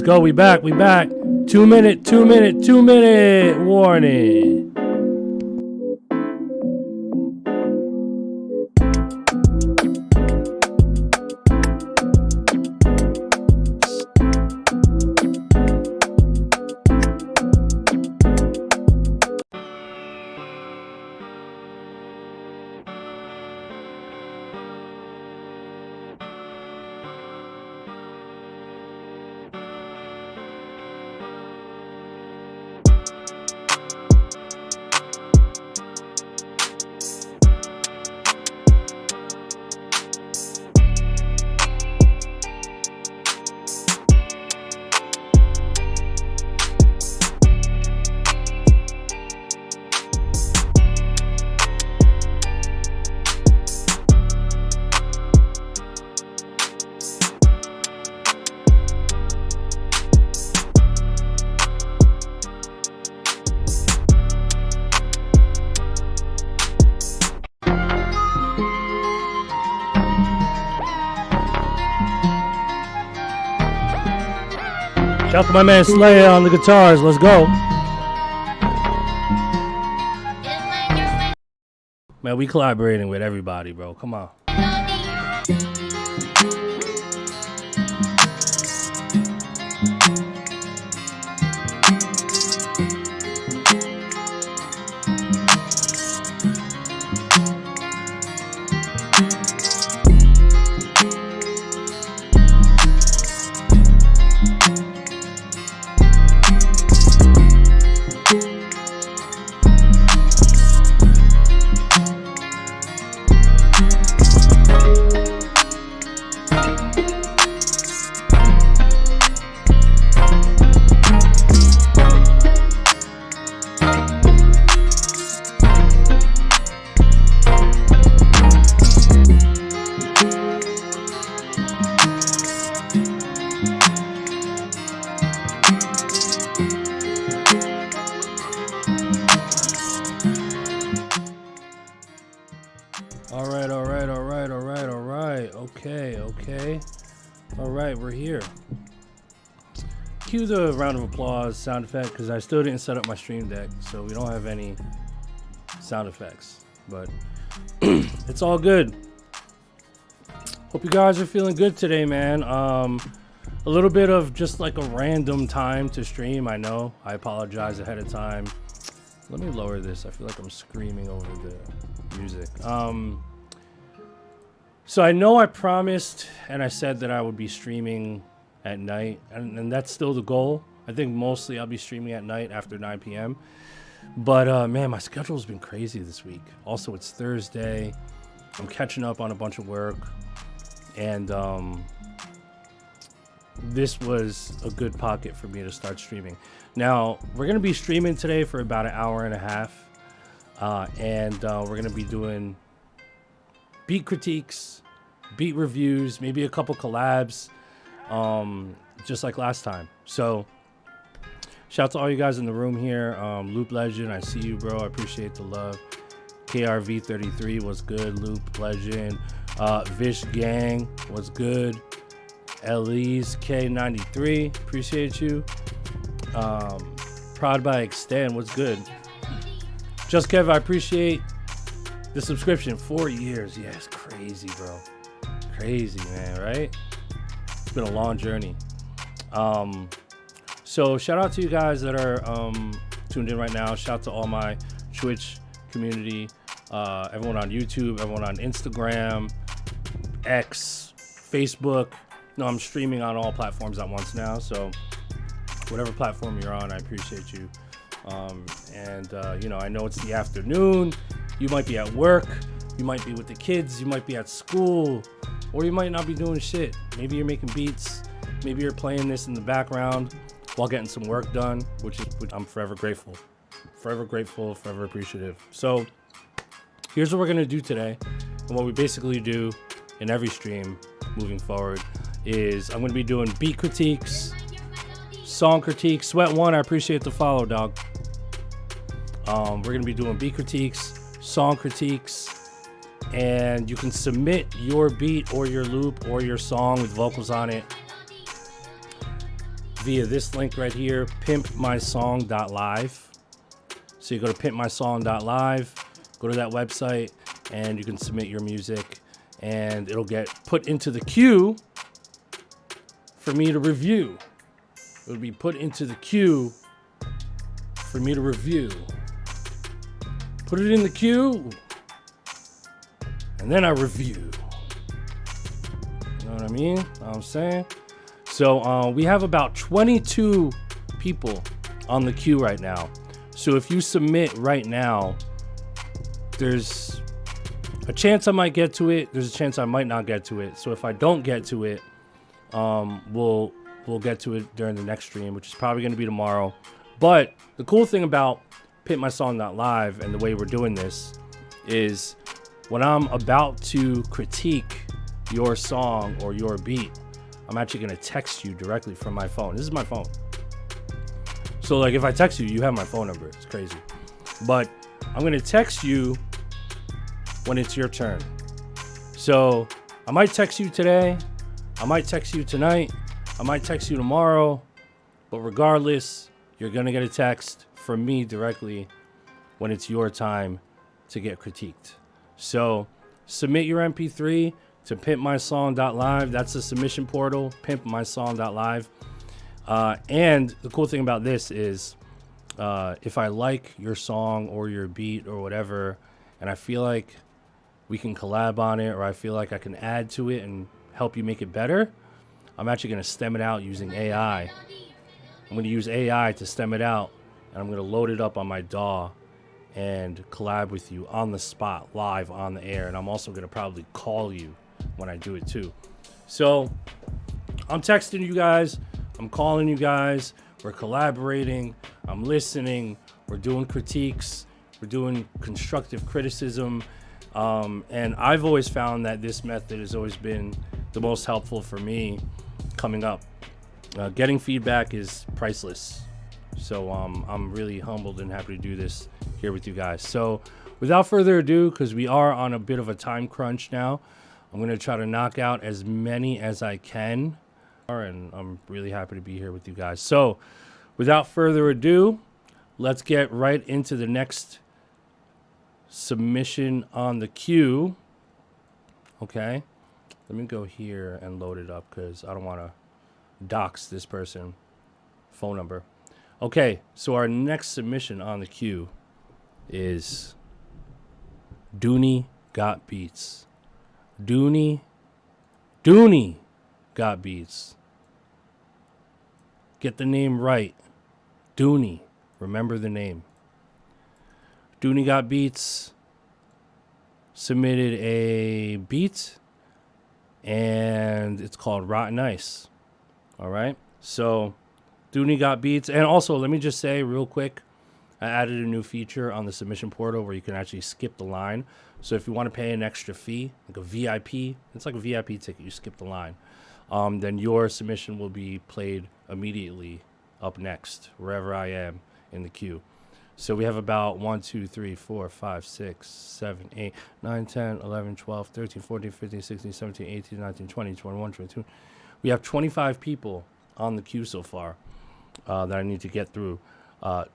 Let's go. We back. 2 minute warning. Shout out to my man Slayer on the guitars. Let's go. Man, we collaborating with everybody, bro. Come on. Okay. All right, we're here. Cue the round of applause sound effect because I still didn't set up my stream deck, so we don't have any sound effects, but it's all good. Hope you guys are feeling good today, man. A little bit of just like a random time to stream. I know. I apologize ahead of time. Let me lower this. I feel like I'm screaming over the music. So I know I promised and I said that I would be streaming at night, and that's still the goal. I think mostly I'll be streaming at night after 9 p.m. But man, my schedule's been crazy this week. Also, it's Thursday. I'm catching up on a bunch of work, and this was a good pocket for me to start streaming. Now, we're going to be streaming today for about an hour and a half, and we're going to be doing beat critiques, beat reviews, maybe a couple collabs, just like last time. So shout out to all you guys in the room here. Loop Legend, I see you, bro. I appreciate the love. KRV33 was good. Loop Legend. Vish Gang was good. Elise K93, appreciate you. Proud by Extend, what's good? Just Kev, I appreciate the subscription. 4 years. Yeah, it's crazy, bro. Crazy, man, right? It's been a long journey. So shout out to you guys that are tuned in right now. Shout out to all my Twitch community, everyone on YouTube, everyone on Instagram, X, Facebook. No, I'm streaming on all platforms at once now, so whatever platform you're on, I appreciate you. You know, I know it's the afternoon. You might be at work, you might be with the kids, you might be at school, or you might not be doing shit. Maybe you're making beats, maybe you're playing this in the background while getting some work done, which I'm forever grateful. Forever grateful, forever appreciative. So here's what we're gonna do today, and what we basically do in every stream moving forward is I'm gonna be doing beat critiques, song critiques. Sweat One, I appreciate the follow, dog. We're gonna be doing beat critiques, song critiques, and you can submit your beat or your loop or your song with vocals on it via this link right here, pimpmysong.live. So you go to pimpmysong.live, go to that website, and you can submit your music, and it'll get put into the queue for me to review. It'll be put into the queue for me to review. Put it in the queue, and then I review. You know what I mean? Know what I'm saying? So we have about 22 people on the queue right now. So if you submit right now, there's a chance I might get to it. There's a chance I might not get to it. So if I don't get to it, we'll get to it during the next stream, which is probably going to be tomorrow. But the cool thing about pimpmysong.live and the way we're doing this is when I'm about to critique your song or your beat, I'm actually going to text you directly from my phone. This is my phone. So like if I text you, you have my phone number. It's crazy. But I'm going to text you when it's your turn. So I might text you today. I might text you tonight. I might text you tomorrow. But regardless, you're going to get a text from me directly when it's your time to get critiqued. So submit your MP3 to pimpmysong.live. That's the submission portal, pimpmysong.live. And the cool thing about this is if I like your song or your beat or whatever, and I feel like we can collab on it, or I feel like I can add to it and help you make it better, I'm actually going to stem it out using AI. I'm going to use AI to stem it out, and I'm going to load it up on my DAW and collab with you on the spot, live on the air. And I'm also going to probably call you when I do it too. So I'm texting you guys, I'm calling you guys, we're collaborating, I'm listening, we're doing critiques, we're doing constructive criticism. And I've always found that this method has always been the most helpful for me coming up. Getting feedback is priceless. So I'm really humbled and happy to do this here with you guys. So without further ado, because we are on a bit of a time crunch now, I'm going to try to knock out as many as I can. And I'm really happy to be here with you guys. So without further ado, let's get right into the next submission on the queue. Okay, let me go here and load it up because I don't want to dox this person phone number. Okay, so our next submission on the queue is Doney Got Beats. Doney Got Beats. Get the name right. Doney. Remember the name. Doney Got Beats submitted a beat, and it's called Rotten Ice. All right. So Doney Got Beats. And also, let me just say real quick, I added a new feature on the submission portal where you can actually skip the line. So if you want to pay an extra fee, like a VIP, it's like a VIP ticket, you skip the line, then your submission will be played immediately up next, wherever I am in the queue. So we have about 1, 2, 3, 4, 5, 6, 7, 8, 9, 10, 11, 12, 13, 14, 15, 16, 17, 18, 19, 20, 21, 22. We have 25 people on the queue so far that I need to get through.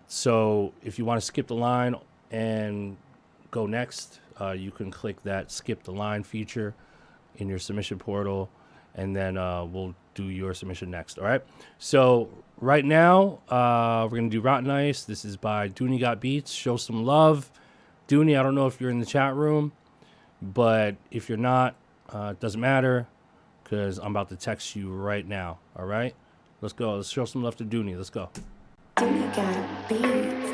So if you want to skip the line and go next, you can click that skip the line feature in your submission portal, and then we'll do your submission next. All right. So right now, we're going to do Rotten Ice. This is by Doney Got Beats. Show some love. Doney, I don't know if you're in the chat room, but if you're not, it doesn't matter because I'm about to text you right now. All right. Let's go. Let's show some love to Doney. Let's go. Doney Got Beats.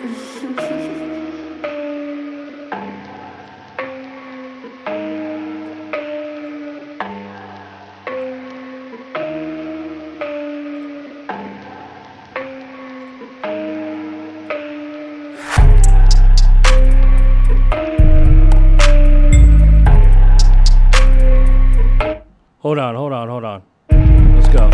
Hold on. Let's go.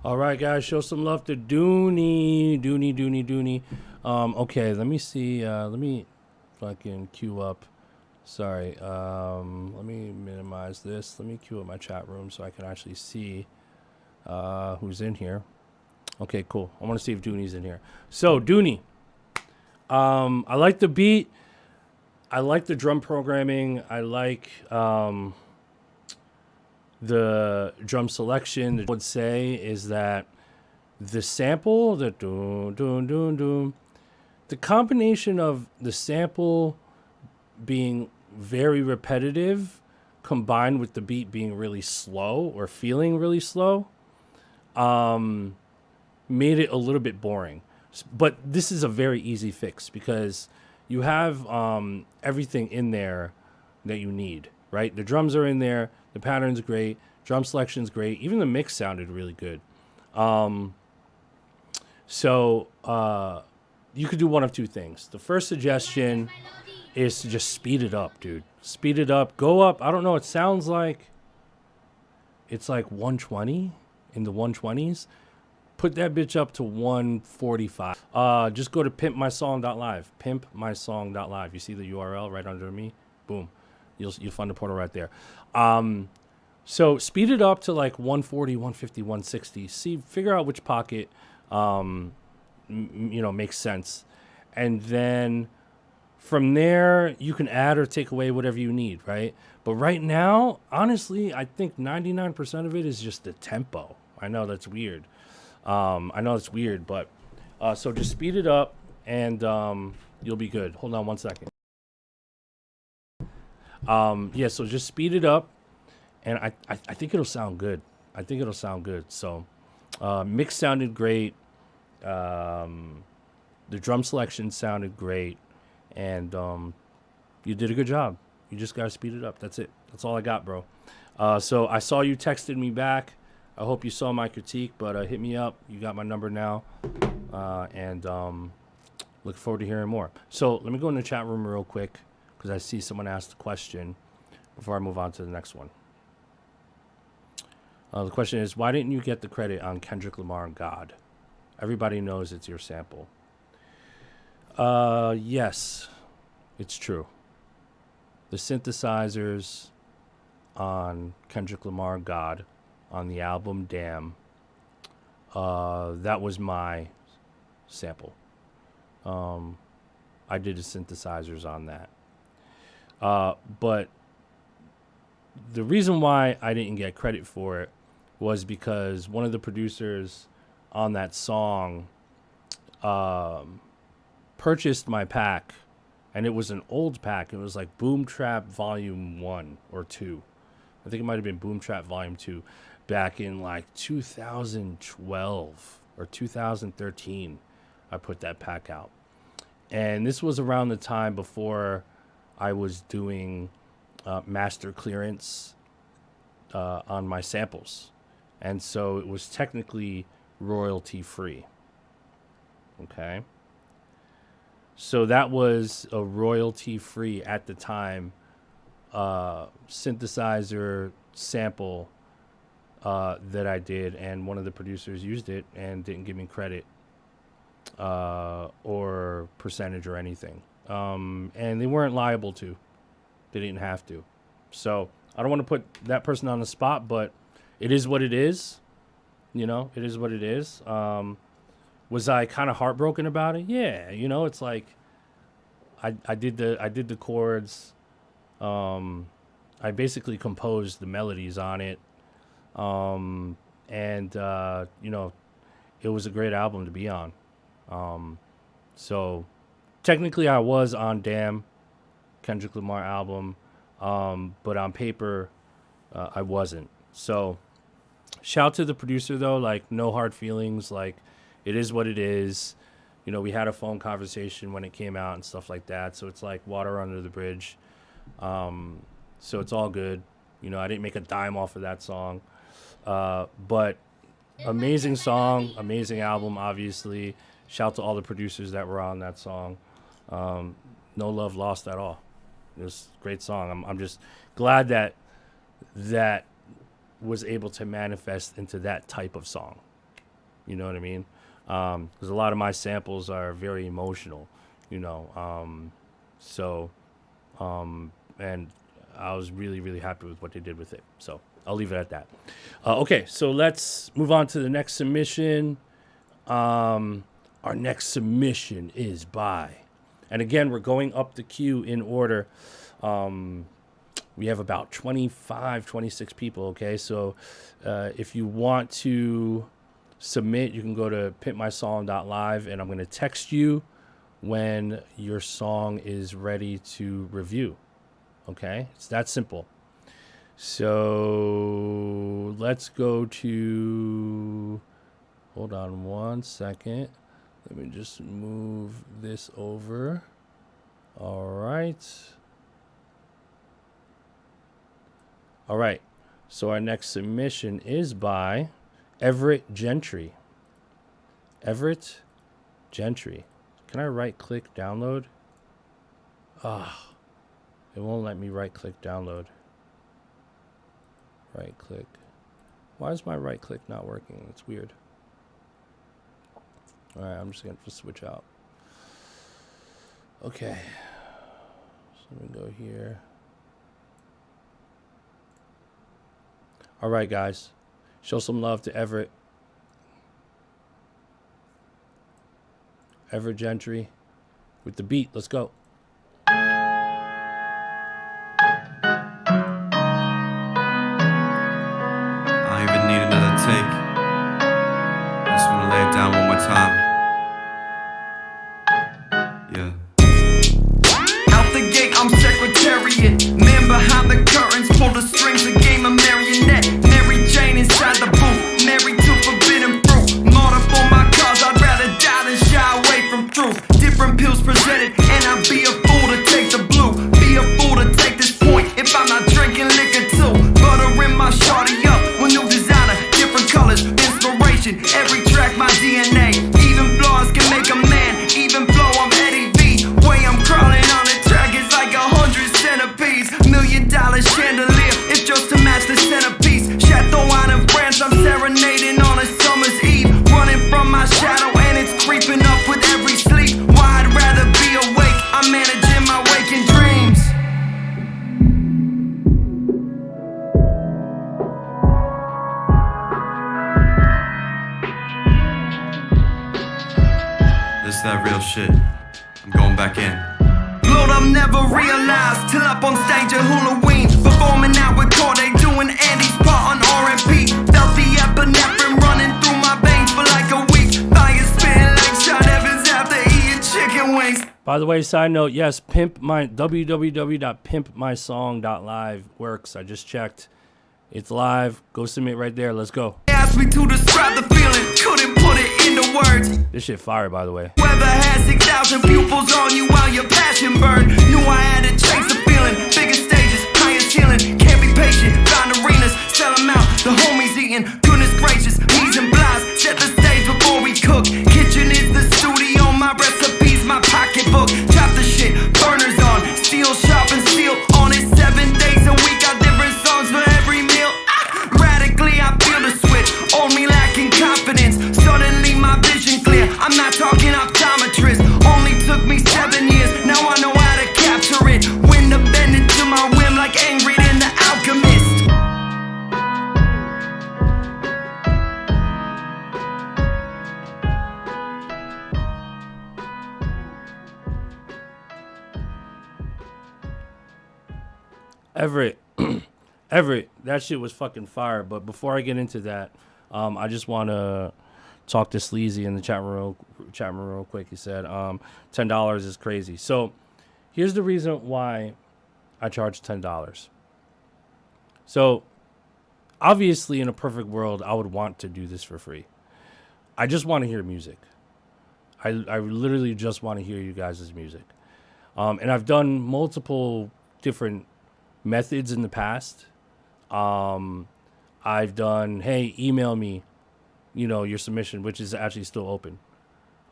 All right, guys, show some love to Doney. Okay, let me see. Let me fucking queue up. Sorry. Let me minimize this. Let me queue up my chat room so I can actually see who's in here. Okay, cool. I want to see if Doney's in here. So, Doney, I like the beat. I like the drum programming. I like the drum selection. What I would say is that the sample, the doom, doom, doom, doom, the combination of the sample being very repetitive combined with the beat being really slow or feeling really slow made it a little bit boring. But this is a very easy fix because you have everything in there that you need, right? The drums are in there, the pattern's great, drum selection's great, even the mix sounded really good. So you could do one of two things. The first suggestion is to just speed it up, dude. Speed it up, go up. I don't know, it sounds like it's like 120 in the 120s. Put that bitch up to 145. Just go to pimpmysong.live. Pimpmysong.live. You see the URL right under me? Boom. You'll find the portal right there. So speed it up to like 140, 150, 160. Figure out which pocket makes sense. And then from there, you can add or take away whatever you need, right? But right now, honestly, I think 99% of it is just the tempo. I know that's weird. But so just speed it up and you'll be good. Hold on one second. So just speed it up and I think it'll sound good. So mix sounded great. The drum selection sounded great. And you did a good job. You just got to speed it up. That's it. That's all I got, bro. So I saw you texted me back. I hope you saw my critique, but hit me up. You got my number now. And look forward to hearing more. So let me go in the chat room real quick because I see someone asked a question before I move on to the next one. The question is, why didn't you get the credit on Kendrick Lamar God? Everybody knows it's your sample. Yes, it's true. The synthesizers on Kendrick Lamar God on the album Damn, that was my sample. I did the synthesizers on that. But the reason why I didn't get credit for it was because one of the producers on that song purchased my pack, and it was an old pack. It was like Boom Trap Volume 1 or 2. I think it might have been Boom Trap Volume 2 back in like 2012 or 2013. I put that pack out. And this was around the time before I was doing master clearance on my samples. And so it was technically royalty free. Okay. So that was a royalty free at the time synthesizer sample that I did, and one of the producers used it and didn't give me credit or percentage or anything. And they weren't liable to. They didn't have to. So I don't want to put that person on the spot, but it is what it is. You know, it is what it is. Was I kind of heartbroken about it? Yeah, you know, it's like I did the chords. I basically composed the melodies on it. You know, it was a great album to be on. So technically I was on Damn, Kendrick Lamar album, but on paper I wasn't. So shout to the producer though, like no hard feelings, like it is what it is. You know, we had a phone conversation when it came out and stuff like that. So it's like water under the bridge. So it's all good. You know, I didn't make a dime off of that song. But amazing song, amazing album, obviously. Shout to all the producers that were on that song. No love lost at all. It was a great song. I'm just glad that that was able to manifest into that type of song. You know what I mean? Because a lot of my samples are very emotional, you know. And I was really, really happy with what they did with it. So I'll leave it at that. Okay, so let's move on to the next submission. Our next submission is by And again, we're going up the queue in order. We have about 25, 26 people, okay? So if you want to submit, you can go to pimpmysong.live, and I'm going to text you when your song is ready to review, okay? It's that simple. So let's go to, hold on one second. Let me just move this over. All right. All right. So our next submission is by Everett Gentry. Everett Gentry. Can I right click download? Ah, it won't let me right click download. Right click. Why is my right click not working? It's weird. All right, I'm just going to switch out. Okay. So let me go here. All right, guys. Show some love to Everett. Everett Gentry with the beat. Let's go. I don't even need another take. I just want to lay it down one more time. Yeah. Out the gate, I'm Secretariat. Man behind the curtains, pull the strings, a game of marionette. Mary Jane inside the booth, married to forbidden fruit. Martyr for my cause, I'd rather die than shy away from truth. Different pills presented, and I'd be a fool to take the blue. Be a fool to take this point if I'm not drinking liquor too. Buttering my shawty up with new designer, different colors, inspiration. Every track, my DNA. Even flaws can make a man. Even flow, I'm Eddie V. Way I'm crawling on the track is like 100 centipedes. $1 million chandelier, it's just to match the centerpiece. Chateau wine in France, I'm serenading on a summer's eve. Running from my shadow and it's creeping up with every sleep. Why I'd rather be awake, I'm managing my waking dreams. This that real shit. I'm going back in. Lord, I'm never realized till up on stage at Halloween, performing out with Corday, doing Andy's part on R&B. Felt the epinephrine running through my veins for like a week. Fire spitting like Sean Evans after eating chicken wings. By the way, side note, yes, www.pimpmysong.live works. I just checked. It's live. Go submit right there. Let's go. Asked me to describe the feeling, couldn't put it into words. This shit fire, by the way. Weather has 6,000 pupils on you while your passion burned. Knew I had to chase the feeling. Bigger stages, higher ceiling. Can't be patient, find arenas, sell them out. The homies eating, goodness gracious, peas and blast. Set the stage before we cook. Kitchen is the studio, my recipes, my pocketbook. Chop the shit, burners on, steel sharp and steel on it. 7 days a week, got different songs for every meal. Radically, I feel the switch. On me lacking confidence. Suddenly, my vision clear. I'm not talking optometrist. Only took me 7 years. Now I know how to capture it. When to bend it to my whim, like Ingrid in The Alchemist. Everett. Everett, that shit was fucking fire. But before I get into that, I just want to talk to Sleazy in the chat room real quick. He said $10 is crazy. So here's the reason why I charge $10. So obviously, in a perfect world, I would want to do this for free. I just want to hear music. I literally just want to hear you guys' music. And I've done multiple different methods in the past. I've done, hey, email me, your submission, which is actually still open.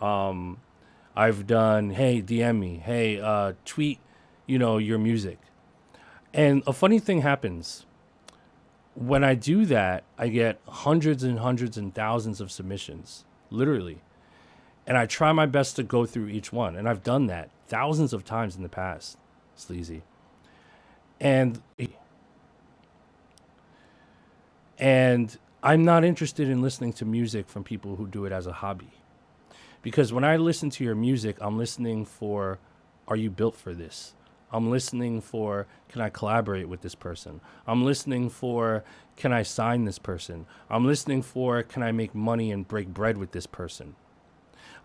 I've done, hey, DM me, hey, tweet, your music. And a funny thing happens. When I do that, I get hundreds and hundreds and thousands of submissions, literally. And I try my best to go through each one. And I've done that thousands of times in the past, Sleazy. And I'm not interested in listening to music from people who do it as a hobby. Because when I listen to your music, I'm listening for are you built for this? I'm listening for, can I collaborate with this person? I'm listening for, can I sign this person? I'm listening for, can I make money and break bread with this person?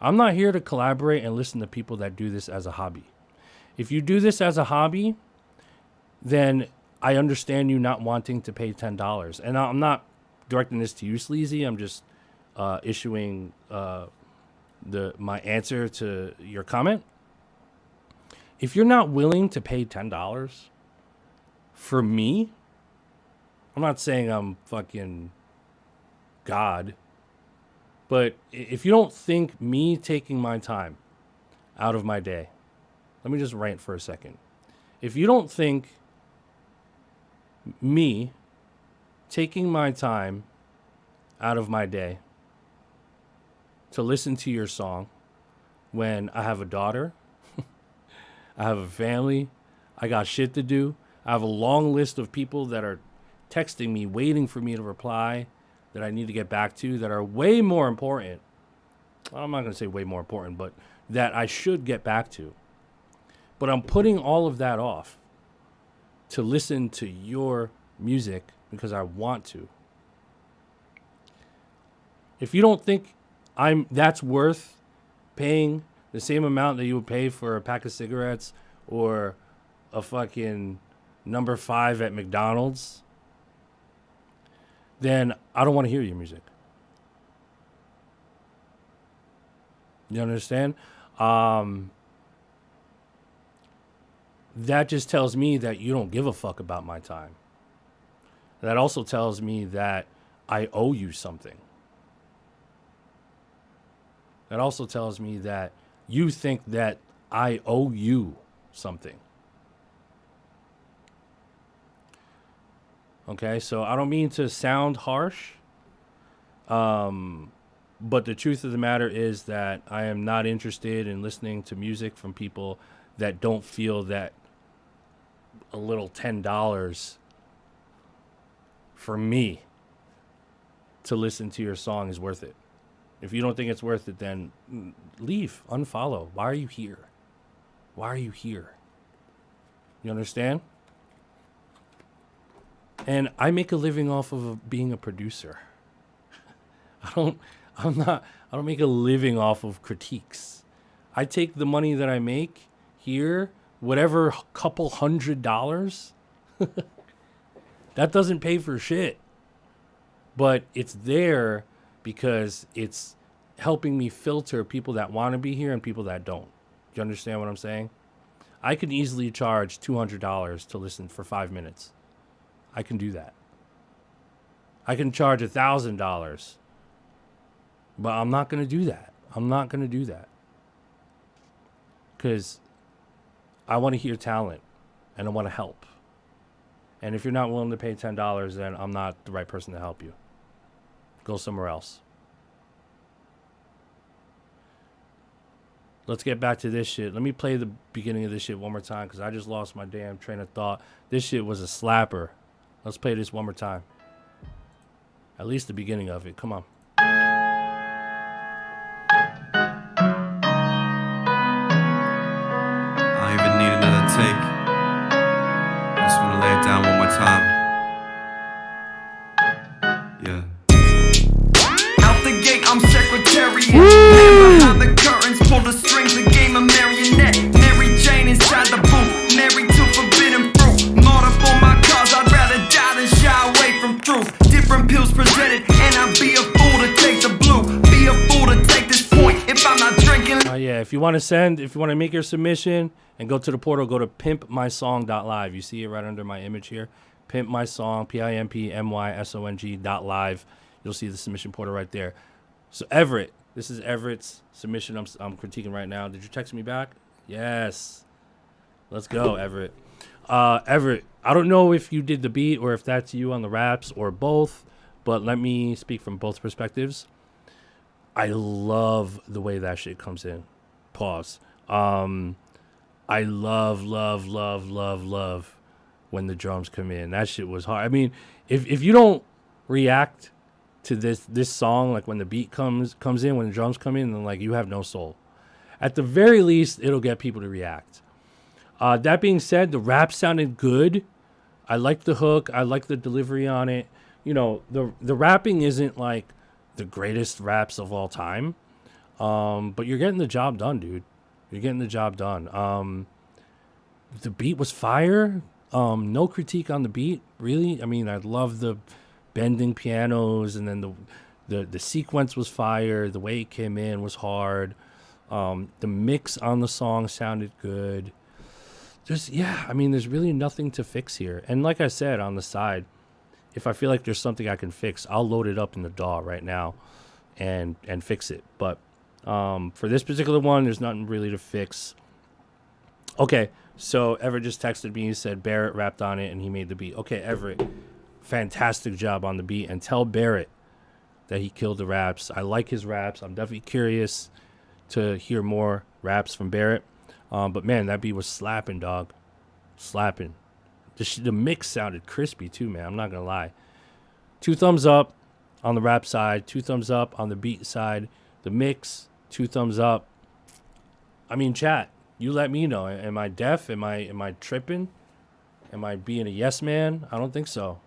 I'm not here to collaborate and listen to people that do this as a hobby. If you do this as a hobby, then I understand you not wanting to pay $10. And I'm not directing this to you, Sleazy. I'm just issuing my answer to your comment. If you're not willing to pay $10 for me, I'm not saying I'm fucking God, but if you don't think me taking my time out of my day, let me just rant for a second. If you don't think me taking my time out of my day to listen to your song when I have a daughter, I have a family, I got shit to do, I have a long list of people that are texting me, waiting for me to reply, that I need to get back to, that are way more important. I'm not going to say way more important, but that I should get back to. But I'm putting all of that off to listen to your music because I want to. If you don't think that's worth paying the same amount that you would pay for a pack of cigarettes or a fucking number 5 at McDonald's, then I don't want to hear your music. You understand? That just tells me that you don't give a fuck about my time. That also tells me that I owe you something. That also tells me that you think that I owe you something. Okay, so I don't mean to sound harsh, but the truth of the matter is that I am not interested in listening to music from people that don't feel that a little $10 for me to listen to your song is worth it. If you don't think it's worth it, then leave, unfollow. Why are you here? Why are you here? You understand? And I make a living off of being a producer. I don't make a living off of critiques. I take the money that I make here, whatever couple $100, that doesn't pay for shit. But it's there because it's helping me filter people that want to be here and people that don't. Do you understand what I'm saying? I could easily charge $200 to listen for 5 minutes. I can do that. I can charge $1,000. But I'm not going to do that. I'm not going to do that. Because I want to hear talent and I want to help. And if you're not willing to pay $10, then I'm not the right person to help you. Go somewhere else. Let's get back to this shit. Let me play the beginning of this shit one more time because I just lost my damn train of thought. This shit was a slapper. Let's play this one more time. At least the beginning of it. Come on. I don't even need another take. I just wanna lay it down one more time. Yeah. Out the gate, I'm secretariat. Man behind the curtains, pull the strings, a game of marionette. Mary Jane inside the booth, married to forbidden fruit. Martyr for my cause, I'd rather die than shy away from truth. Different pills presented, and I'd be a fool to take the blue. Be a fool to take this point if I'm not drinking. Yeah, if you want to make your submission and go to the portal, go to pimpmysong.live. You see it right under my image here. Pimp My Song, PIMPMYSONG.live. You'll see the submission portal right there. So Everett, this is Everett's submission I'm critiquing right now. Did you text me back? Yes. Let's go, Everett. Everett, I don't know if you did the beat or if that's you on the raps or both, but let me speak from both perspectives. I love the way that shit comes in. Pause. I love when the drums come in. That shit was hard. I mean, if you don't react to this song, like when the beat comes in, when the drums come in, then like you have no soul. At the very least, it'll get people to react. That being said, the rap sounded good. I liked the hook. I liked the delivery on it. You know, the rapping isn't like the greatest raps of all time, but you're getting the job done, dude. You're getting the job done. The beat was fire. No critique on the beat, really. I mean, I love the bending pianos, and then the sequence was fire. The way it came in was hard. The mix on the song sounded good. There's really nothing to fix here. And like I said, on the side, if I feel like there's something I can fix, I'll load it up in the DAW right now and fix it. But for this particular one, there's nothing really to fix. Okay, so Everett just texted me. He said Barrett rapped on it and he made the beat. Okay, Everett, fantastic job on the beat. And tell Barrett that he killed the raps. I like his raps. I'm definitely curious to hear more raps from Barrett. But man, that beat was slapping, dog. Slapping. The mix sounded crispy too, man. I'm not gonna lie. 2 thumbs up on the rap side. 2 thumbs up on the beat side. The mix, 2 thumbs up. I mean, chat, you let me know. Am I deaf? Am I tripping? Am I being a yes man? I don't think so.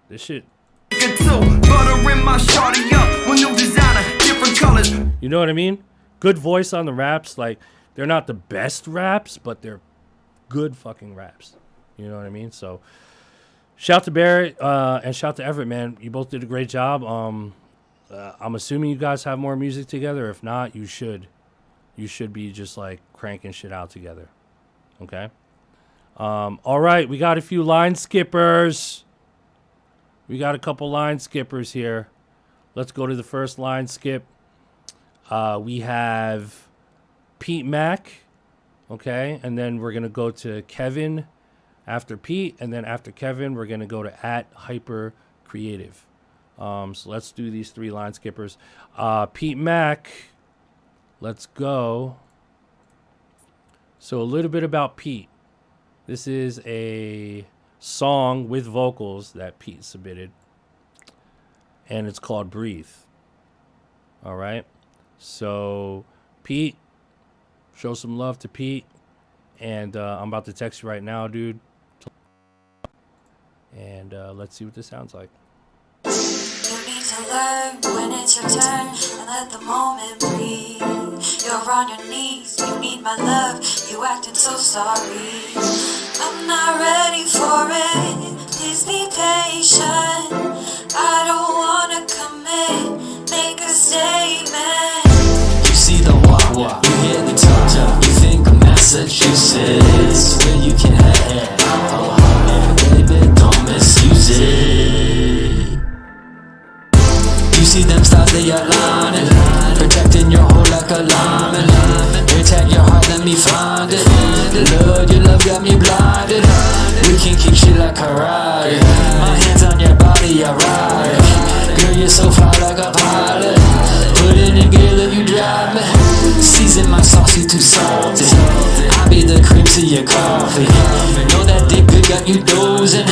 This shit. You know what I mean? Good voice on the raps. Like, they're not the best raps, but they're good fucking raps. You know what I mean? So, shout to Barrett and shout to Everett, man. You both did a great job. I'm assuming you guys have more music together. If not, you should. You should be just like cranking shit out together. Okay? All right, we got a few line skippers. We got a couple line skippers here. Let's go to the first line skip. We have Pete Mack, okay? And then we're going to go to Kevin after Pete. And then after Kevin, we're going to go to @Hyper Creative. So let's do these 3 line skippers. Pete Mack, let's go. So a little bit about Pete. This is a song with vocals that Pete submitted. And it's called Breathe. All right. So Pete, show some love to Pete. And I'm about to text you right now, dude. And let's see what this sounds like. You need to learn when it's your turn and let the moment breathe. You're on your knees, you need my love, you acting so sorry. I'm not ready for it, please be patient. I don't wanna commit, make a statement. You see the walk, you hear the talk, you think of Massachusetts, where you can have baby, don't misuse it. You see them stars, they are lining, protecting your whole like a lineman. Protect your heart, let me find it. Lord, your love got me blinded. We can keep shit like a riot. My hands on your body, I ride. Girl, you're so fly like a pilot. Put it in gear, let you drive me. Season my sauce, you too salty. I be the cream to your coffee. Know that dick good got you dozing.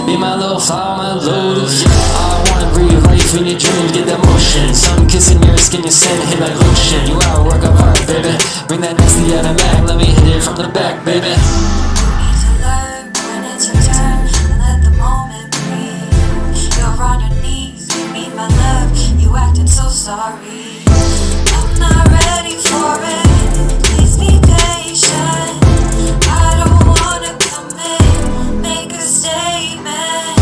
Be my little flower, my lotus. I wanna breathe right in your dreams, get that motion. Sun kissing your skin, your scent hit like lotion. You out work of art, baby. Bring that nasty out of Mack, let me hit it from the back, baby. You need to learn when it's your turn and let the moment breathe. You're on your knees, you need my love, you acting so sorry. I'm not ready for it, please be patient. I don't wanna commit, make a statement.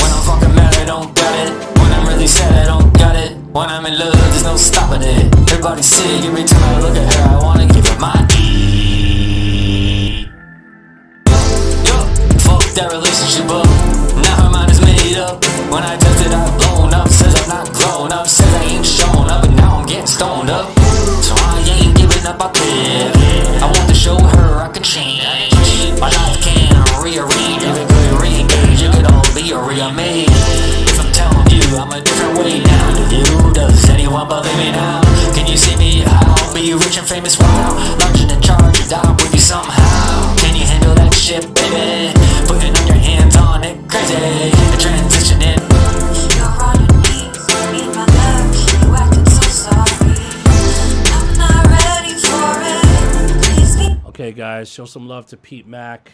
When I'm fucking mad, I don't got it. When I'm really sad, I don't got it. When I'm in love, there's no stopping it. Everybody see it, every time I look at her, I wanna give her my E. Yo, fuck that relationship up. Now her mind is made up. When I touch it, I've blown up. Says I'm not grown up, says I ain't shown up, and now I'm getting stoned up. So I ain't giving up, I pick. I want to show her I can change. My life can rearrange. If it could re-engage, it could all be remade. If I'm telling you, I'm a different way now. Do you, does anyone believe me now? Can you see me? I'll be rich and famous, wow. Large and in charge, and die with you somehow. Can you handle that shit, baby? Putting on your hands on it, crazy. The transition in. You're on your knees, you need my love, you acting so sorry. I'm not ready for it, please be. Okay, guys, show some love to Pete Mack.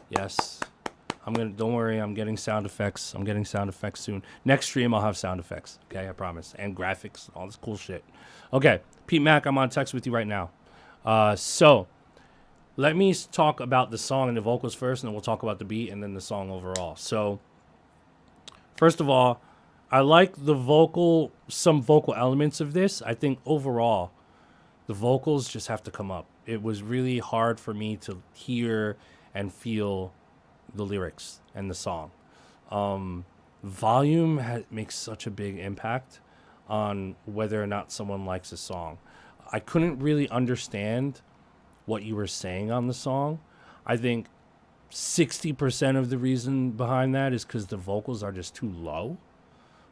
Yes. Don't worry, I'm getting sound effects. I'm getting sound effects soon. Next stream, I'll have sound effects. Okay, I promise. And graphics, all this cool shit. Okay, Pete Mack, I'm on text with you right now. So, let me talk about the song and the vocals first, and then we'll talk about the beat and then the song overall. So, first of all, I like some vocal elements of this. I think overall, the vocals just have to come up. It was really hard for me to hear and feel the lyrics and the song. Volume makes such a big impact on whether or not someone likes a song. I couldn't really understand what you were saying on the song. I think 60% of the reason behind that is because the vocals are just too low.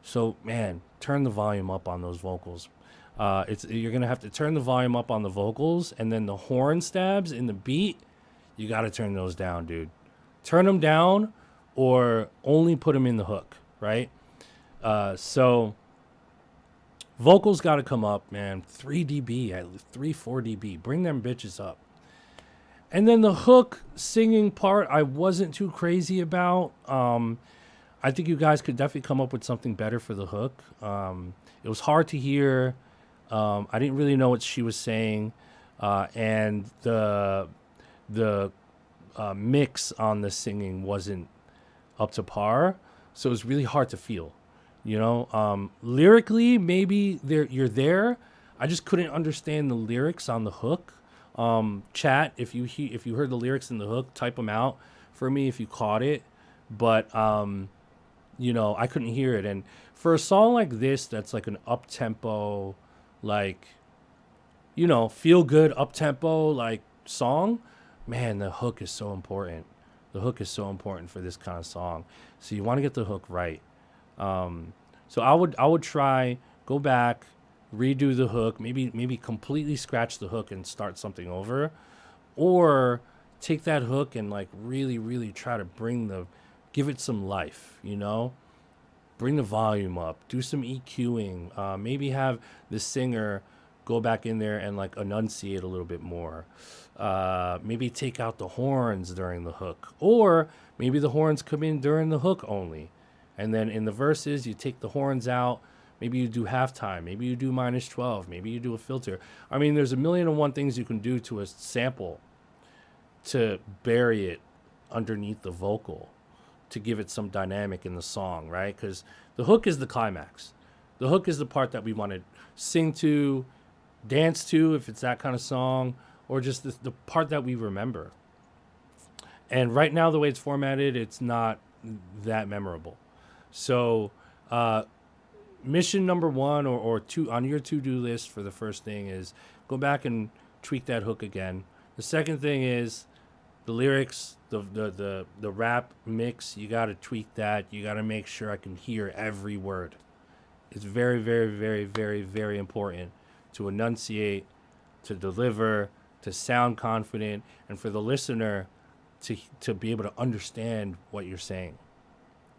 So, man, turn the volume up on those vocals. You're going to have to turn the volume up on the vocals, and then the horn stabs in the beat, you got to turn those down, dude. Turn them down or only put them in the hook, right? So vocals got to come up, man. 3 dB, at least 4 dB. Bring them bitches up. And then the hook singing part, I wasn't too crazy about. I think you guys could definitely come up with something better for the hook. It was hard to hear. I didn't really know what she was saying. And the mix on the singing wasn't up to par, so it was really hard to feel, you know. Lyrically, maybe you're there. I just couldn't understand the lyrics on the hook. Chat, if you heard the lyrics in the hook, type them out for me if you caught it. But you know, I couldn't hear it. And for a song like this, that's like an up tempo, like, you know, feel good up tempo like song. Man, the hook is so important. The hook is so important for this kind of song. So you want to get the hook right. So I would try, go back, redo the hook, maybe completely scratch the hook and start something over, or take that hook and like really try to give it some life, you know? Bring the volume up, do some EQing, maybe have the singer go back in there and like enunciate a little bit more. Maybe take out the horns during the hook, or maybe the horns come in during the hook only, and then in the verses you take the horns out. Maybe you do halftime, maybe you do -12, maybe you do a filter. I mean, there's a million and one things you can do to a sample to bury it underneath the vocal to give it some dynamic in the song, right? Because the hook is the climax. The hook is the part that we want to sing to, dance to if it's that kind of song, or just the part that we remember. And right now, the way it's formatted, it's not that memorable. So mission number one or two on your to-do list for the first thing is go back and tweak that hook again. The second thing is the lyrics, the rap mix. You got to tweak that. You got to make sure I can hear every word. It's very, very, very, very, very important to enunciate, to deliver, to sound confident, and for the listener to be able to understand what you're saying.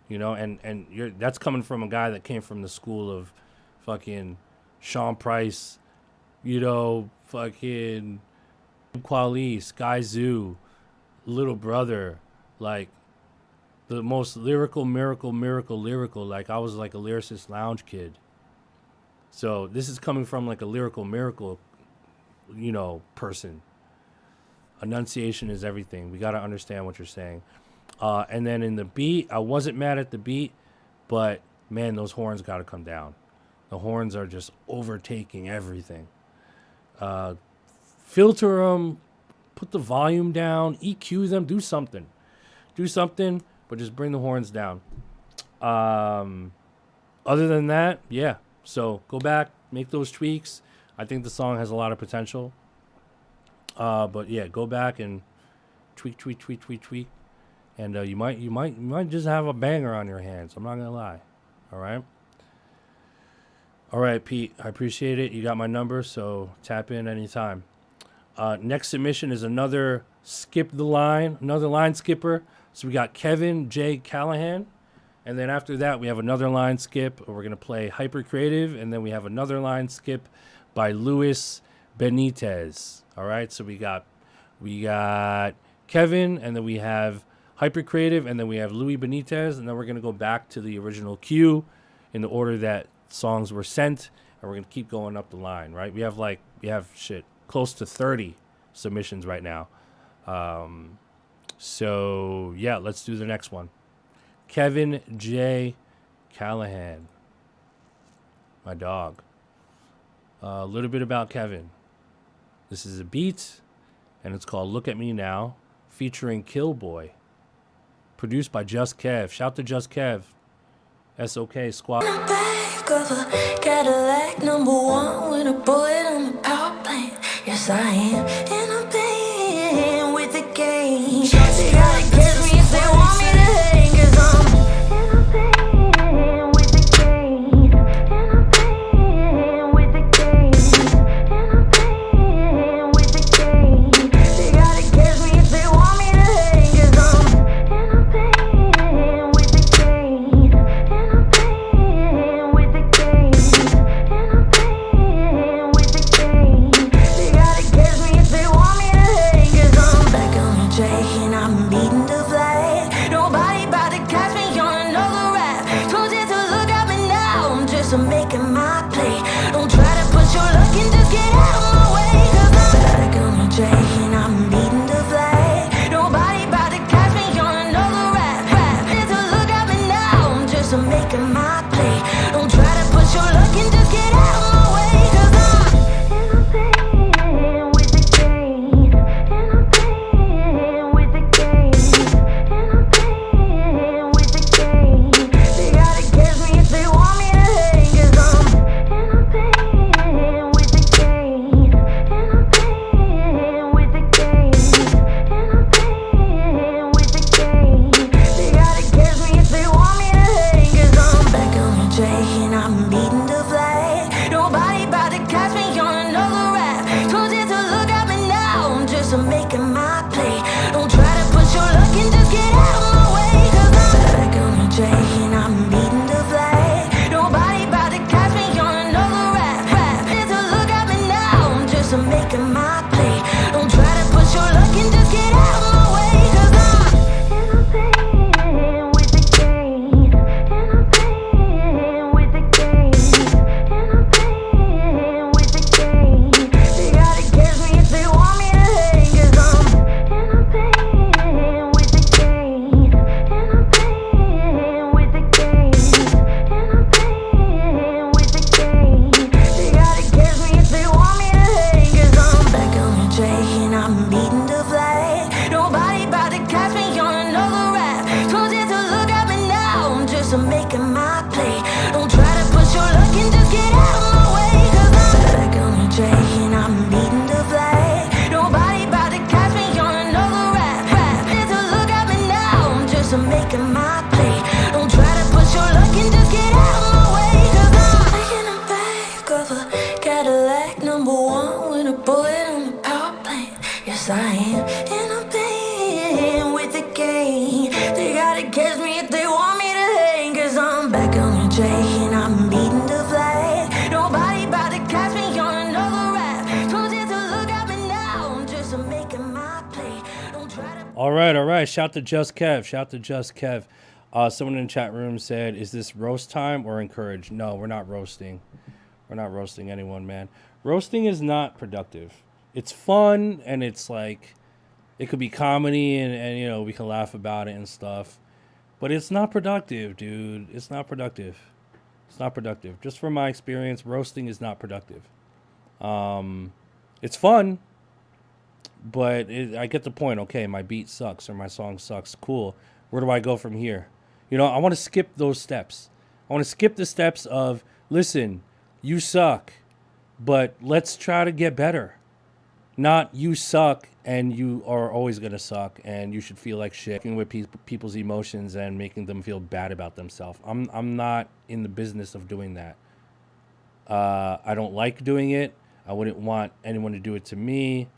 You know, and that's coming from a guy that came from the school of fucking Sean Price, you know, fucking Kweli, Sky Zoo, Little Brother, like the most lyrical. Like I was like a lyricist lounge kid. So this is coming from like a lyrical miracle, you know, person. Enunciation is everything. We got to understand what you're saying. And then in the beat, I wasn't mad at the beat, but man, those horns got to come down. The horns are just overtaking everything. Filter them, put the volume down, EQ them, do something, but just bring the horns down. Other than that, yeah. So go back, make those tweaks. I think the song has a lot of potential. But yeah, go back and tweak. And you might just have a banger on your hands. I'm not gonna lie. All right, Pete. I appreciate it. You got my number, so tap in anytime. Next submission is another another line skipper. So we got Kevin J. Callahan, and then after that we have another line skip. We're gonna play Hyper Creative, and then we have another line skip by Louie Benitez. All right, so we got Kevin, and then we have Hyper Creative, and then we have Louie Benitez, and then we're gonna go back to the original queue in the order that songs were sent, and we're gonna keep going up the line. Right? We have close to 30 submissions right now. So yeah, let's do the next one. Kevin J. Callahan, my dog. A little bit about Kevin. This is a beat, and it's called Look at Me Now, featuring Killboy. Produced by Just Kev. Shout to Just Kev. SOK Squad. Back of a Cadillac, number one with a bullet on the power plant. Yes, I am. And I'm playing with the game. They gotta catch me if they want me to hang, 'cause I'm playing with the game. And I'm playing with the game. And I'm playing with the game. They gotta catch me if they want me to hang, 'cause I'm playing with the game. And I'm playing with the game. And I'm playing with the game. They gotta catch me if they want me to hang, 'cause I'm back on the track and I'm beating the flag. Nobody about to catch me on another rap. Told you to look at me now, I'm just making my play. Don't try to push your luck and just get out of my way, 'cause I'm back on the track and I'm beating the flag. Nobody about to catch me on another rap. Just to look at me now, I'm just making my play. Don't try to push your luck and just get out of my way, 'cause I'm playing with the game. And I'm playing with the game. And I'm playing with the game. They gotta catch me if they want me to hang, 'cause I'm playing with the game. And I'm playing with the game. And I'm playing with the game. They gotta catch me if they want me to hang, 'cause I'm back on the track and I'm beating the flag. Nobody about to catch me on another rap. Told you to look at me now, I'm just making my play. Don't try to push your luck and just get out of my way, 'cause I'm back on the track and I'm beating the flag. Nobody about to catch me on another rap. Just to look at me now, I'm just making my play. Don't try to push your luck and just get out of my way, 'cause I'm playing with the game. And I'm playing with the game. And I'm playing with the game. They gotta catch me if they want me to hang, 'cause I'm playing with the game. And I'm playing with the game. And I'm playing with the game. They gotta catch me if they want me to hang, 'cause I'm back on the track and I'm beating the flag. Nobody about to catch me on another rap. Told you to look at me now, I'm just making my play. Don't try to push your luck and just get out of my way, 'cause I'm back on the track and I'm beating the flag. Nobody about to catch me on another rap. Just to look at me now, I'm just making my play. Don't try to push your luck and just get out of my way, 'cause I'm in the back of a Cadillac, number one with a bullet on the power plant. Yes, I am. And I'm playing with the game. They gotta catch me if they want me to hang, 'cause I'm back on the track and I'm beating the flag. Nobody about to catch me on another rap. Told you to look at me now, I'm just making my play. Don't try to. All right. Shout to Just Kev. Someone in the chat room said, "Is this roast time or encourage?" No, we're not roasting. We're not roasting anyone, man. Roasting is not productive. It's fun, and it's like, it could be comedy, and you know, we can laugh about it and stuff. But it's not productive, dude. It's not productive. It's not productive. Just from my experience, roasting is not productive. It's fun, but I get the point. Okay, my beat sucks or my song sucks. Cool. Where do I go from here? You know, I want to skip those steps. I want to skip the steps of, listen, you suck, but let's try to get better. Not you suck and you are always going to suck and you should feel like shit. Working with people's emotions and making them feel bad about themselves. I'm not in the business of doing that. I don't like doing it. I wouldn't want anyone to do it to me.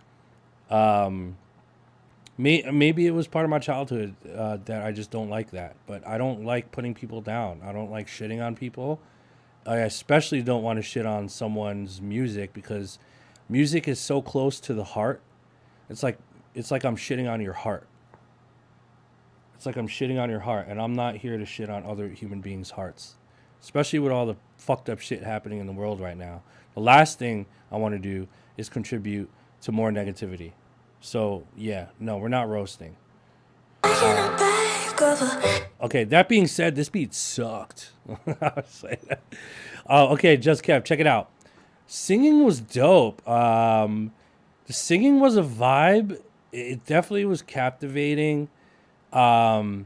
Maybe it was part of my childhood that I just don't like that. But I don't like putting people down. I don't like shitting on people. I especially don't want to shit on someone's music because music is so close to the heart. It's like I'm shitting on your heart. It's like I'm shitting on your heart, and I'm not here to shit on other human beings' hearts, especially with all the fucked up shit happening in the world right now. The last thing I want to do is contribute to more negativity. So, yeah, no, we're not roasting. Okay, that being said, this beat sucked. Okay, Just Kev, check it out. Singing was dope. The singing was a vibe. It definitely was captivating. The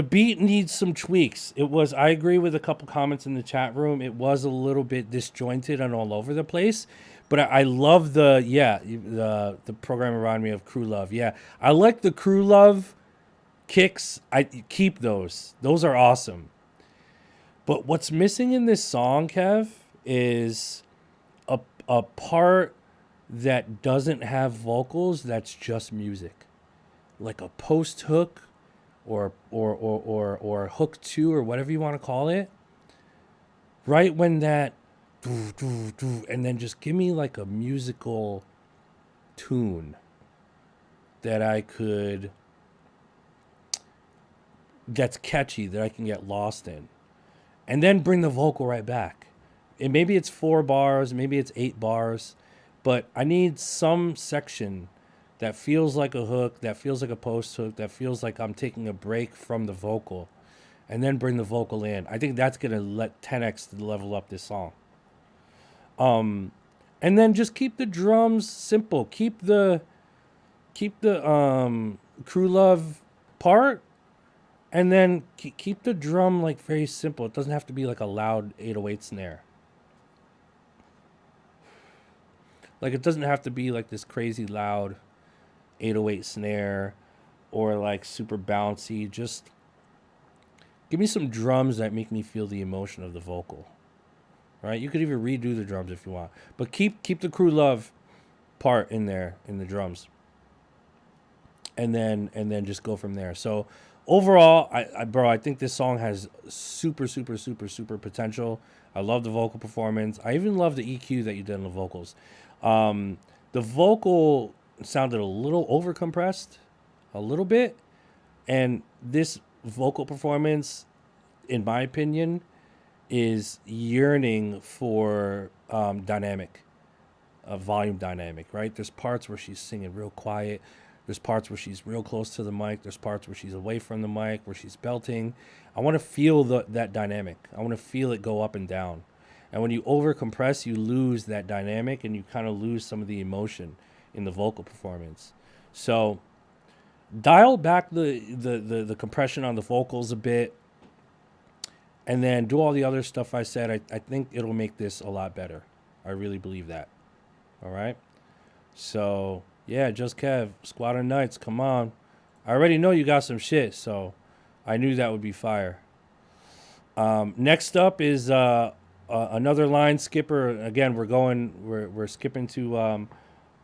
beat needs some tweaks. I agree with a couple comments in the chat room. It was a little bit disjointed and all over the place. But I love the program reminded me of Crew Love. Yeah, I like the Crew Love kicks. I keep those. Those are awesome. But what's missing in this song, Kev, is a part that doesn't have vocals. That's just music, like a post hook, or hook 2, or whatever you want to call it. Right when that. And then just give me like a musical tune that's catchy, that I can get lost in, and then bring the vocal right back. And maybe it's 4 bars, maybe it's 8 bars, but I need some section that feels like a hook, that feels like a post hook, that feels like I'm taking a break from the vocal, and then bring the vocal in. I think that's gonna let 10x level up this song. And then just keep the drums simple. Keep the Crew Love part, and then keep the drum like very simple. It doesn't have to be like a loud 808 snare. Like, it doesn't have to be like this crazy loud 808 snare or like super bouncy. Just give me some drums that make me feel the emotion of the vocal. Right? You could even redo the drums if you want. But keep the Crew Love part in there in the drums. And then just go from there. So overall, I think this song has super potential. I love the vocal performance. I even love the EQ that you did on the vocals. The vocal sounded a little overcompressed, a little bit. And this vocal performance, in my opinion, is yearning for dynamic, volume dynamic, right? There's parts where she's singing real quiet. There's parts where she's real close to the mic. There's parts where she's away from the mic, where she's belting. I want to feel that dynamic. I want to feel it go up and down. And when you overcompress, you lose that dynamic, and you kind of lose some of the emotion in the vocal performance. So dial back the compression on the vocals a bit, and then do all the other stuff I said. I think it'll make this a lot better. I really believe that. All right? So, yeah, Just Kev, Squad of Nights, come on. I already know you got some shit, so I knew that would be fire. Next up is another line skipper. Again, we're skipping to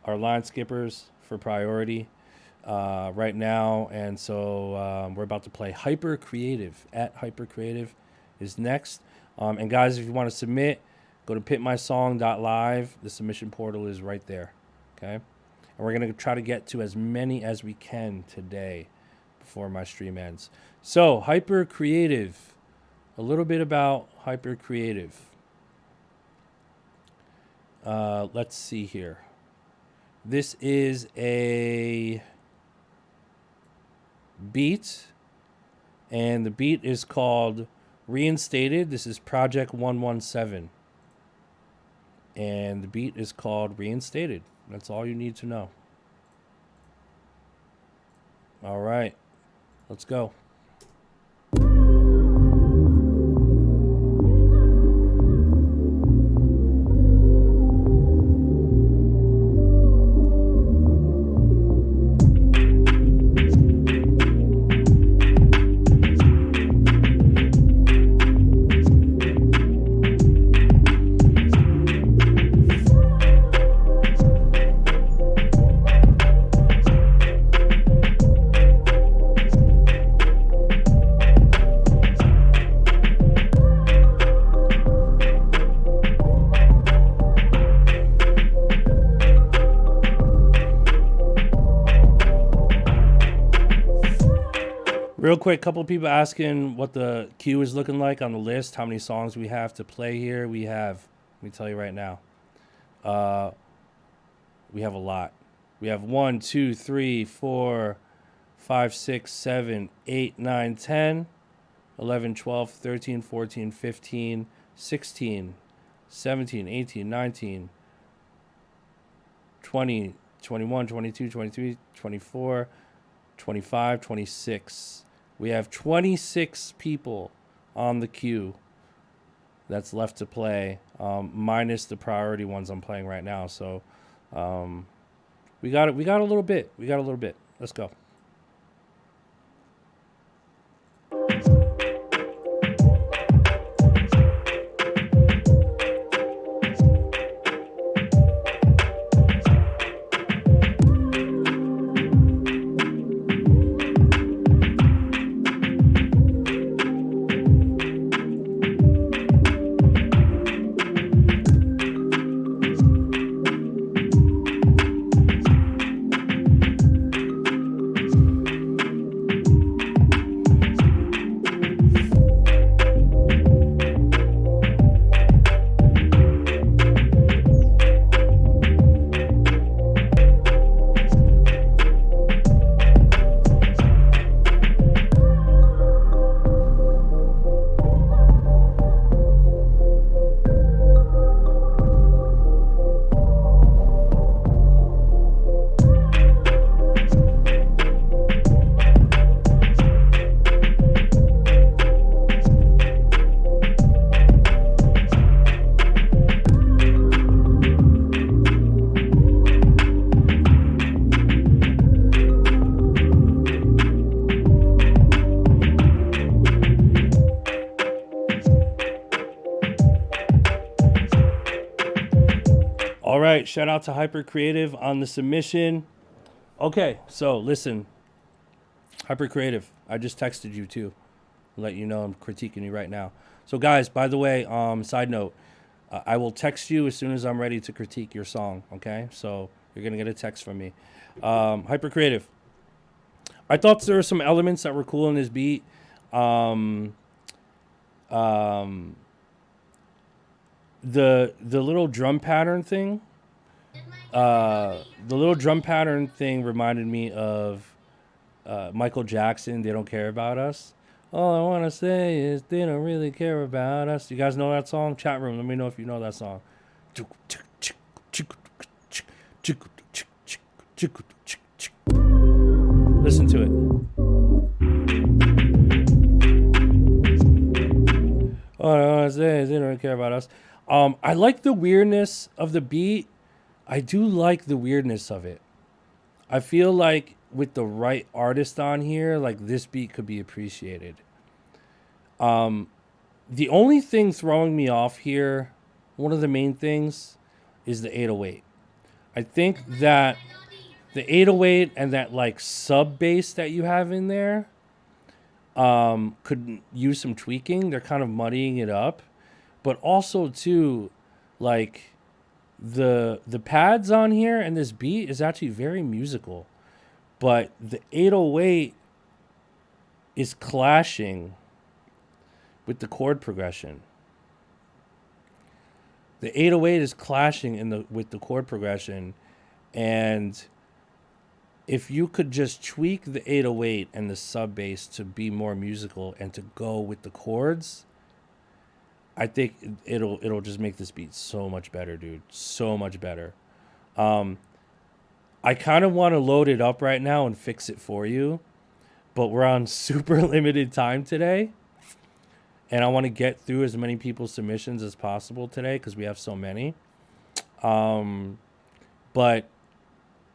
our line skippers for priority right now. And so we're about to play Hyper Creative. At Hyper Creative is next. And guys, if you want to submit, go to pitmysong.live. The submission portal is right there. Okay. And we're going to try to get to as many as we can today before my stream ends. So, Hyper Creative. A little bit about Hyper Creative. Let's see here. This is a beat, and the beat is called Reinstated. This is Project 117. And the beat is called Reinstated. That's all you need to know. All right. Let's go. Real quick, couple people asking what the queue is looking like on the list, how many songs we have to play here. We have, let me tell you right now, we have a lot. We have 1, 2, 3, 4, 5, 6, 7, 8, 9, 10, 11, 12, 13, 14, 15, 16, 17, 18, 19, 20, 21, 22, 23, 24, 25, 26. We have 26 people on the queue that's left to play, minus the priority ones I'm playing right now. So we got it. We got a little bit. Let's go. All right, shout out to Hyper Creative on the submission. Okay, so listen, Hyper Creative, I just texted you too. I'll let you know I'm critiquing you right now. So guys, by the way, side note, I will text you as soon as I'm ready to critique your song. Okay, so you're gonna get a text from me. Hyper Creative. I thought there were some elements that were cool in this beat. The little drum pattern thing, reminded me of Michael Jackson. They Don't Care About Us. All I want to say is they don't really care about us. You guys know that song? Chat room, let me know if you know that song. Listen to it. All I want to say is they don't care about us. I like the weirdness of the beat. I do like the weirdness of it. I feel like with the right artist on here, like this beat could be appreciated. The only thing throwing me off here, one of the main things, is the 808. I think that the 808 and that like sub bass that you have in there could use some tweaking. They're kind of muddying it up. But also too, like the pads on here and this beat is actually very musical. But the 808 is clashing with the chord progression. The 808 is clashing with the chord progression. And if you could just tweak the 808 and the sub bass to be more musical and to go with the chords, I think it'll just make this beat so much better, dude. So much better. I kind of want to load it up right now and fix it for you, but we're on super limited time today, and I want to get through as many people's submissions as possible today because we have so many. But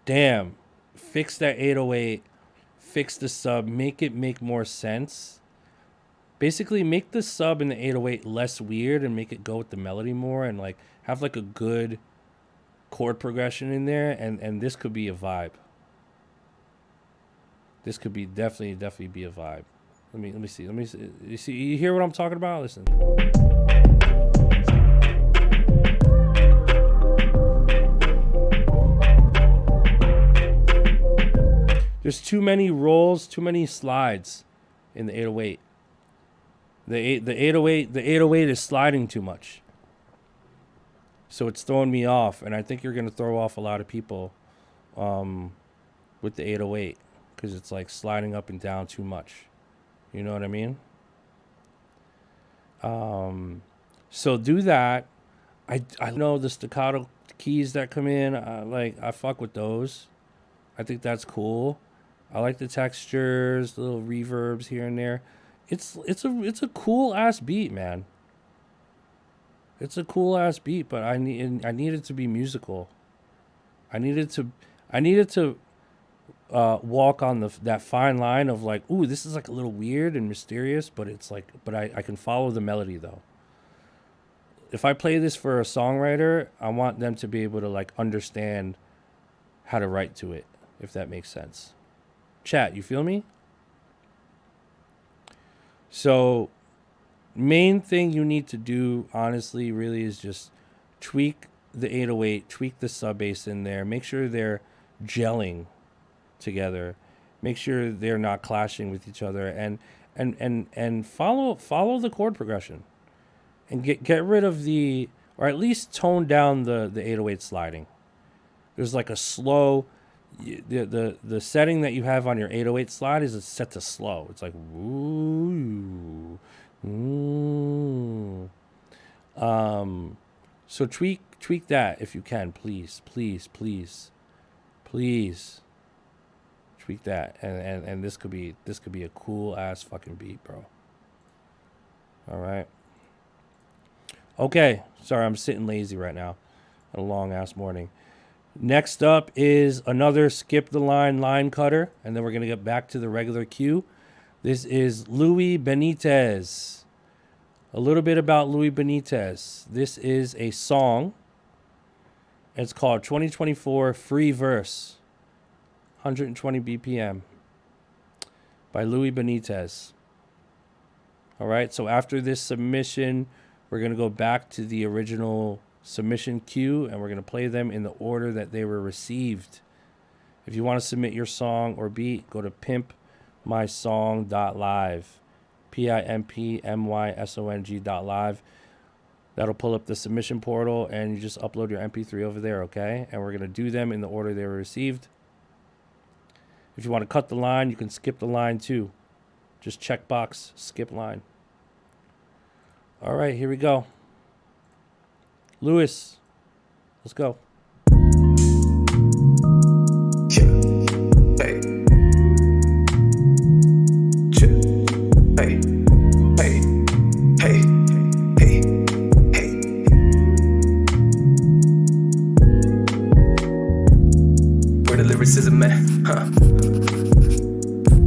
damn, fix that 808, fix the sub, make it make more sense. Basically, make the sub in the 808 less weird and make it go with the melody more and like have like a good chord progression in there, and this could be a vibe. This could be definitely be a vibe. Let me see. You see, you hear what I'm talking about? Listen. There's too many rolls, too many slides. in the 808. The 808 is sliding too much. So it's throwing me off, and I think you're going to throw off a lot of people with the 808 because it's like sliding up and down too much. You know what I mean? So do that. I know the staccato keys that come in, I fuck with those. I think that's cool. I like the textures, the little reverbs here and there. It's a cool ass beat, man. It's a cool ass beat, but I need it to be musical. I needed to walk on that fine line of like, ooh, this is like a little weird and mysterious, but it's like, but I can follow the melody though. If I play this for a songwriter, I want them to be able to like understand how to write to it, if that makes sense. Chat, you feel me? So, main thing you need to do, honestly, really is just tweak the 808, tweak the sub bass in there, make sure they're gelling together, make sure they're not clashing with each other, and follow the chord progression, and get rid of or at least tone down the 808 sliding. There's like a slow. The setting that you have on your 808 slide is set to slow. It's like ooh. So tweak that if you can, please tweak that, and this could be a cool ass fucking beat, bro. All right. Okay, sorry, I'm sitting lazy right now. A long ass morning. Next up is another skip the line cutter, and then we're going to get back to the regular cue. This is Louie Benitez. A little bit about Louie Benitez. This is a song. It's called 2024 Free Verse. 120 BPM. By Louie Benitez. All right, so after this submission, we're going to go back to the original submission queue, and we're going to play them in the order that they were received. If you want to submit your song or beat, go to pimpmysong.live. pimpmysong.live. That'll pull up the submission portal, and you just upload your MP3 over there, okay? And we're going to do them in the order they were received. If you want to cut the line, you can skip the line too. Just checkbox, skip line. All right, here we go. Louis, let's go. Where the lyricism at? Huh?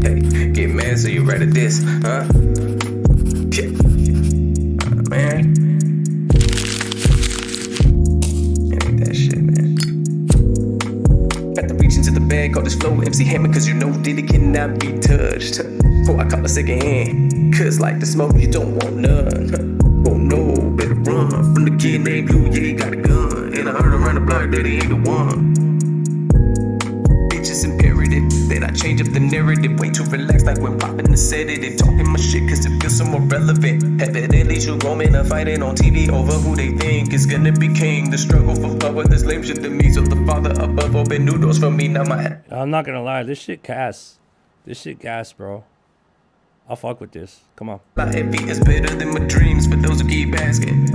Hey, get mad so you right at this, huh? Yeah. Man. Call this flow MC Hammer, cause you know that it cannot be touched. Before I call a second hand, cause like the smoke you don't want none. Oh no, better run from the kid named Louie, yeah, he got a gun. And I heard around the block that he ain't the one. It's just imperative that I change up the narrative. Way too relaxed, like when popping the sedative. Talking my shit cause it feels so more relevant. Evidently you women are fighting on TV over who they think is gonna be king. The struggle for power, this lame shit to me. So the father above open new doors for me. Now I'm not gonna lie, this shit gas. This shit gas, bro. I'll fuck with this. Come on. My heavy is better than my dreams, but those who keep asking.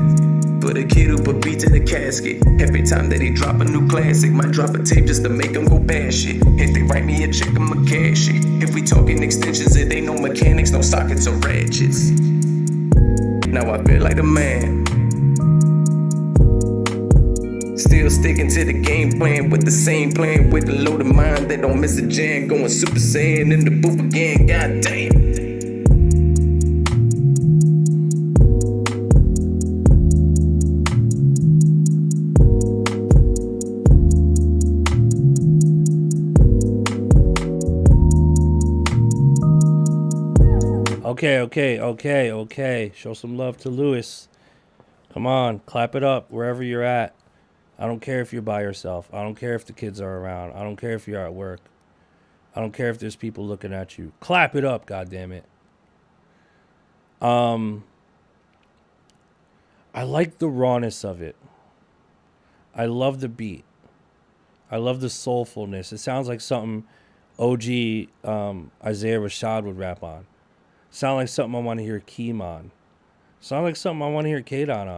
For the kid who put beats in the casket. Every time that he drop a new classic, might drop a tape just to make him go bad shit. If they write me a check, I'ma cash it. If we talking extensions, it ain't no mechanics, no sockets or ratchets. Now I feel like a man. Still sticking to the game plan with the same plan, with a load of mind that don't miss a jam. Going Super Saiyan in the booth again, goddamn. Okay. Show some love to Louis. Come on, clap it up wherever you're at. I don't care if you're by yourself. I don't care if the kids are around. I don't care if you're at work. I don't care if there's people looking at you. Clap it up, goddammit. I like the rawness of it. I love the beat. I love the soulfulness. It sounds like something OG Isaiah Rashad would rap on. Sound like something I want to hear Keem on. Sound like something I want to hear K-Don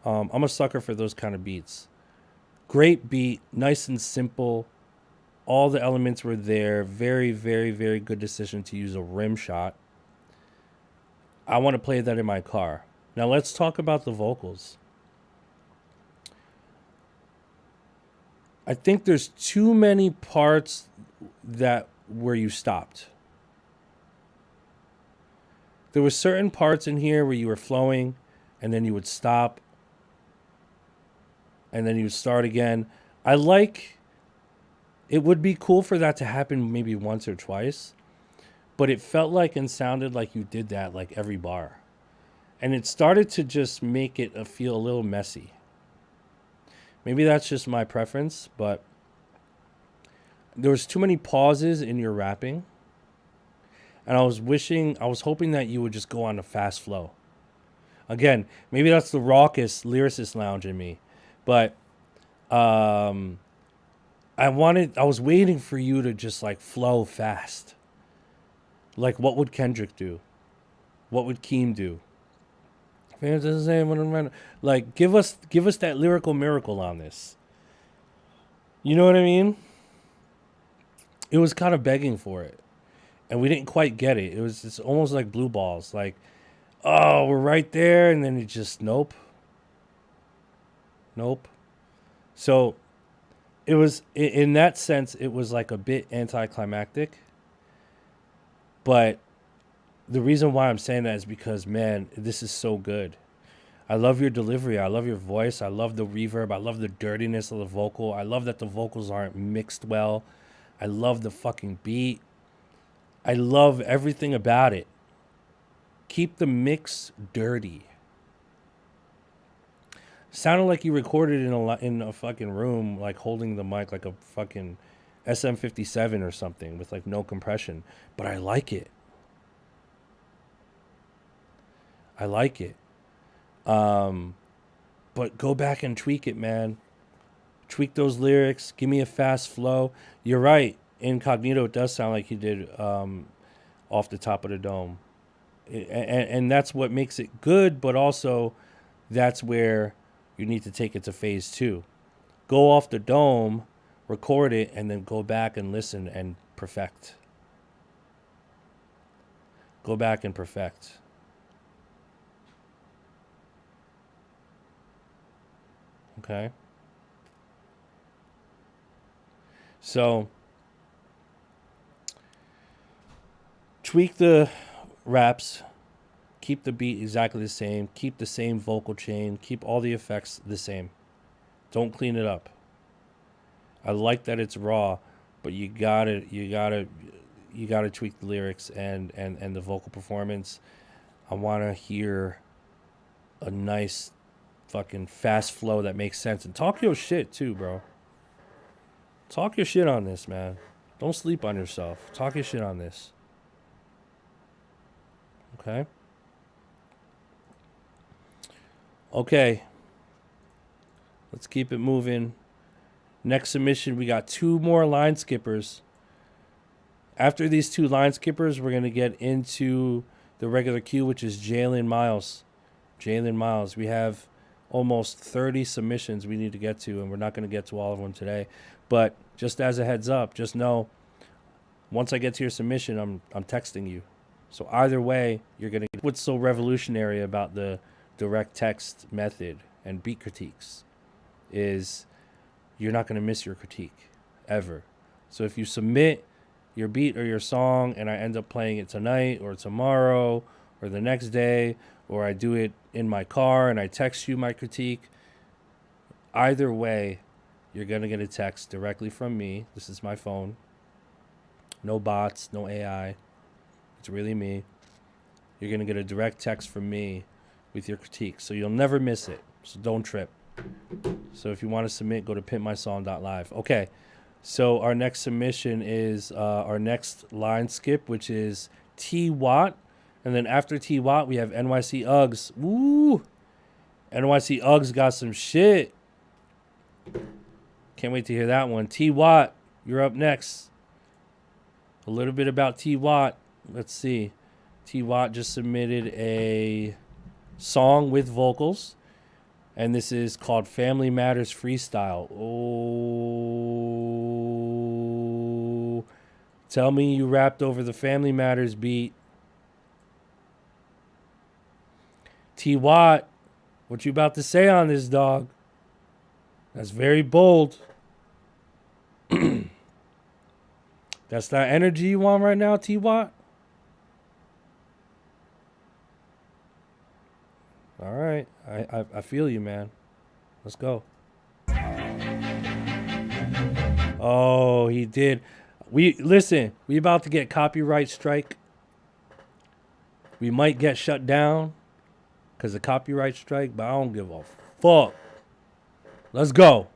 on. I'm a sucker for those kind of beats. Great beat, nice and simple. All the elements were there. Very, very, very good decision to use a rim shot. I want to play that in my car. Now let's talk about the vocals. I think there's too many parts that where you stopped. There were certain parts in here where you were flowing and then you would stop and then you would start again. It would be cool for that to happen maybe once or twice, but it felt like and sounded like you did that like every bar. And it started to just make it feel a little messy. Maybe that's just my preference, but there was too many pauses in your rapping. And I was hoping that you would just go on a fast flow. Again, maybe that's the raucous lyricist lounge in me, but I was waiting for you to just like flow fast. Like, what would Kendrick do? What would Keem do? Like, give us that lyrical miracle on this. You know what I mean? It was kind of begging for it. And we didn't quite get it. It's almost like blue balls. Like, oh, we're right there. And then it just, nope. So it was, in that sense, it was like a bit anticlimactic. But the reason why I'm saying that is because, man, this is so good. I love your delivery. I love your voice. I love the reverb. I love the dirtiness of the vocal. I love that the vocals aren't mixed well. I love the fucking beat. I love everything about it. Keep the mix dirty. Sounded like you recorded in a fucking room, like holding the mic like a fucking SM57 or something with like no compression. But I like it. But go back and tweak it, man. Tweak those lyrics. Give me a fast flow. You're right. Incognito does sound like he did Off the Top of the Dome. And that's what makes it good, but also that's where you need to take it to phase 2. Go off the dome, record it, and then go back and listen and perfect. Go back and perfect. Okay? So, tweak the raps, keep the beat exactly the same, keep the same vocal chain, keep all the effects the same. Don't clean it up. I like that it's raw, but you gotta tweak the lyrics and the vocal performance. I want to hear a nice fucking fast flow that makes sense, and talk your shit too, bro. Talk your shit on this, man. Don't sleep on yourself. Talk your shit on this. Okay. Let's keep it moving. Next submission, we got 2 more line skippers. After these 2 line skippers, we're going to get into the regular queue, which is Jalen Miles. We have almost 30 submissions we need to get to, and we're not going to get to all of them today. But just as a heads up, just know, once I get to your submission, I'm texting you. So either way, you're going to get what's so revolutionary about the direct text method and beat critiques is you're not going to miss your critique ever. So if you submit your beat or your song and I end up playing it tonight or tomorrow or the next day, or I do it in my car and I text you my critique, either way, you're going to get a text directly from me. This is my phone. No bots, no AI. It's really me. You're going to get a direct text from me with your critique. So you'll never miss it. So don't trip. So if you want to submit, go to pimpmysong.live. Okay. So our next submission is our next line skip, which is T. Watt And then after T Watt, we have NYC Uggs. Woo! NYC Uggs got some shit. Can't wait to hear that one. T Watt, you're up next. A little bit about T Watt. Let's see. T Watt just submitted a song with vocals. And this is called Family Matters Freestyle. Oh. Tell me you rapped over the Family Matters beat. T Watt, what you about to say on this, dog? That's very bold. That's that energy you want right now, T Watt? All right. I feel you, man. Let's go. Oh, he did. We about to get copyright strike. We might get shut down because of copyright strike, but I don't give a fuck. Let's go.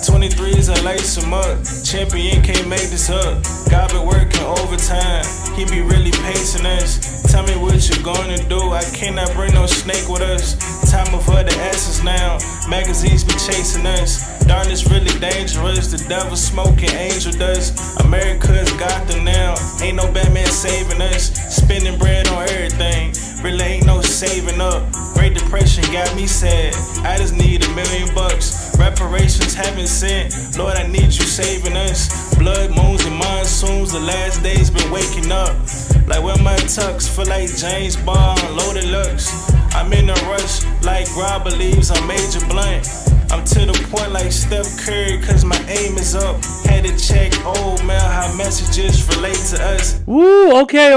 23s, I lace him up. Champion can't make this up. God been working overtime. He be really pacing us. Tell me what you gonna do. I cannot bring no snake with us. Time of the essence now. Magazines be chasing us. Darkness really dangerous. The devil smoking, angel dust. America's got them now. Ain't no Batman saving us. Spending bread on everything. Really ain't no saving up. Great Depression got me sad. I just need $1 million. Reparations haven't sent. Lord, I need you saving us. Blood moons and monsoons. The last days been waking up. Like where my tux. Feel like James Bond. Loaded looks. I'm in a rush. Like Rob believes I'm Major Blunt. I'm to the point like Steph Curry, cause my aim is up. Had to check old mail, how messages relate to us. Woo, okay.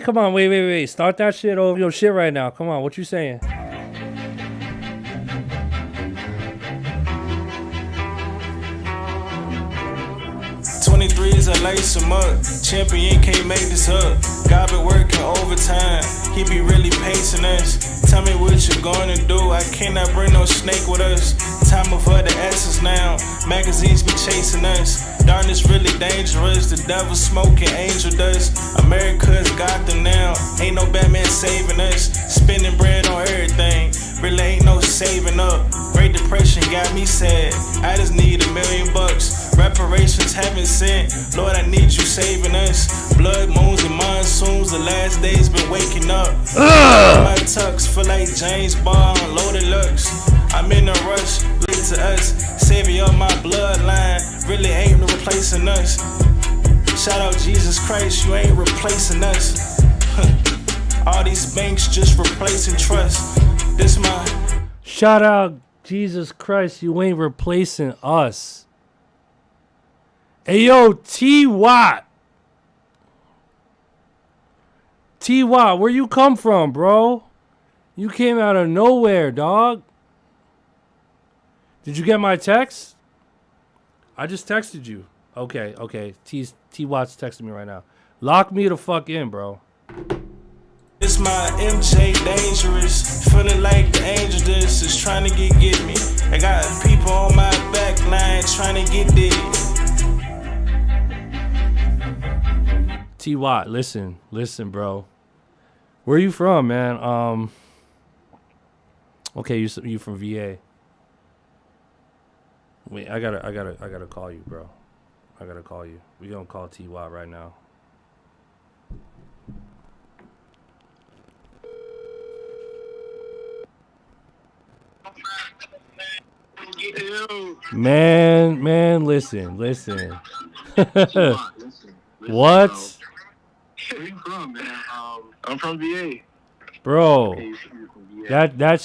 Come on, wait. Start that shit over your shit right now. Come on, what you saying? 23s, I lace him up. Champion can't make this up. God been working overtime. He be really pacing us. Tell me what you gonna do. I cannot bring no snake with us. Time of the essence now. Magazines be chasing us. Darkness really dangerous. The devil smoking, angel dust. America's got them now. Ain't no Batman saving us. Spending bread on everything. Really ain't no saving up. Great Depression got me sad. I just need $1 million. Reparations haven't sent. Lord, I need you saving us. Blood moons and monsoons. The last days been waking up. My tux feel like James Bond. Loaded looks. I'm in a rush. Late to us. Savior of my bloodline. Really ain't no replacing us. Shout out Jesus Christ. You ain't replacing us. All these banks just replacing trust. This my Shout out Jesus Christ. You ain't replacing us. Hey, yo, T Watt. T Watt, where you come from, bro? You came out of nowhere, dog. Did you get my text? I just texted you. Okay. T Watt's texting me right now. Lock me the fuck in, bro. It's my MJ dangerous. Feeling like the angel this is trying to get me. I got people on my back line trying to get dead. T Watt, listen, bro. Where you from, man? Okay, you from VA. Wait, I gotta call you, bro. I gotta call you. We gonna call T Watt right now. Man, listen. What? Where you from, man? I'm from VA. Bro, that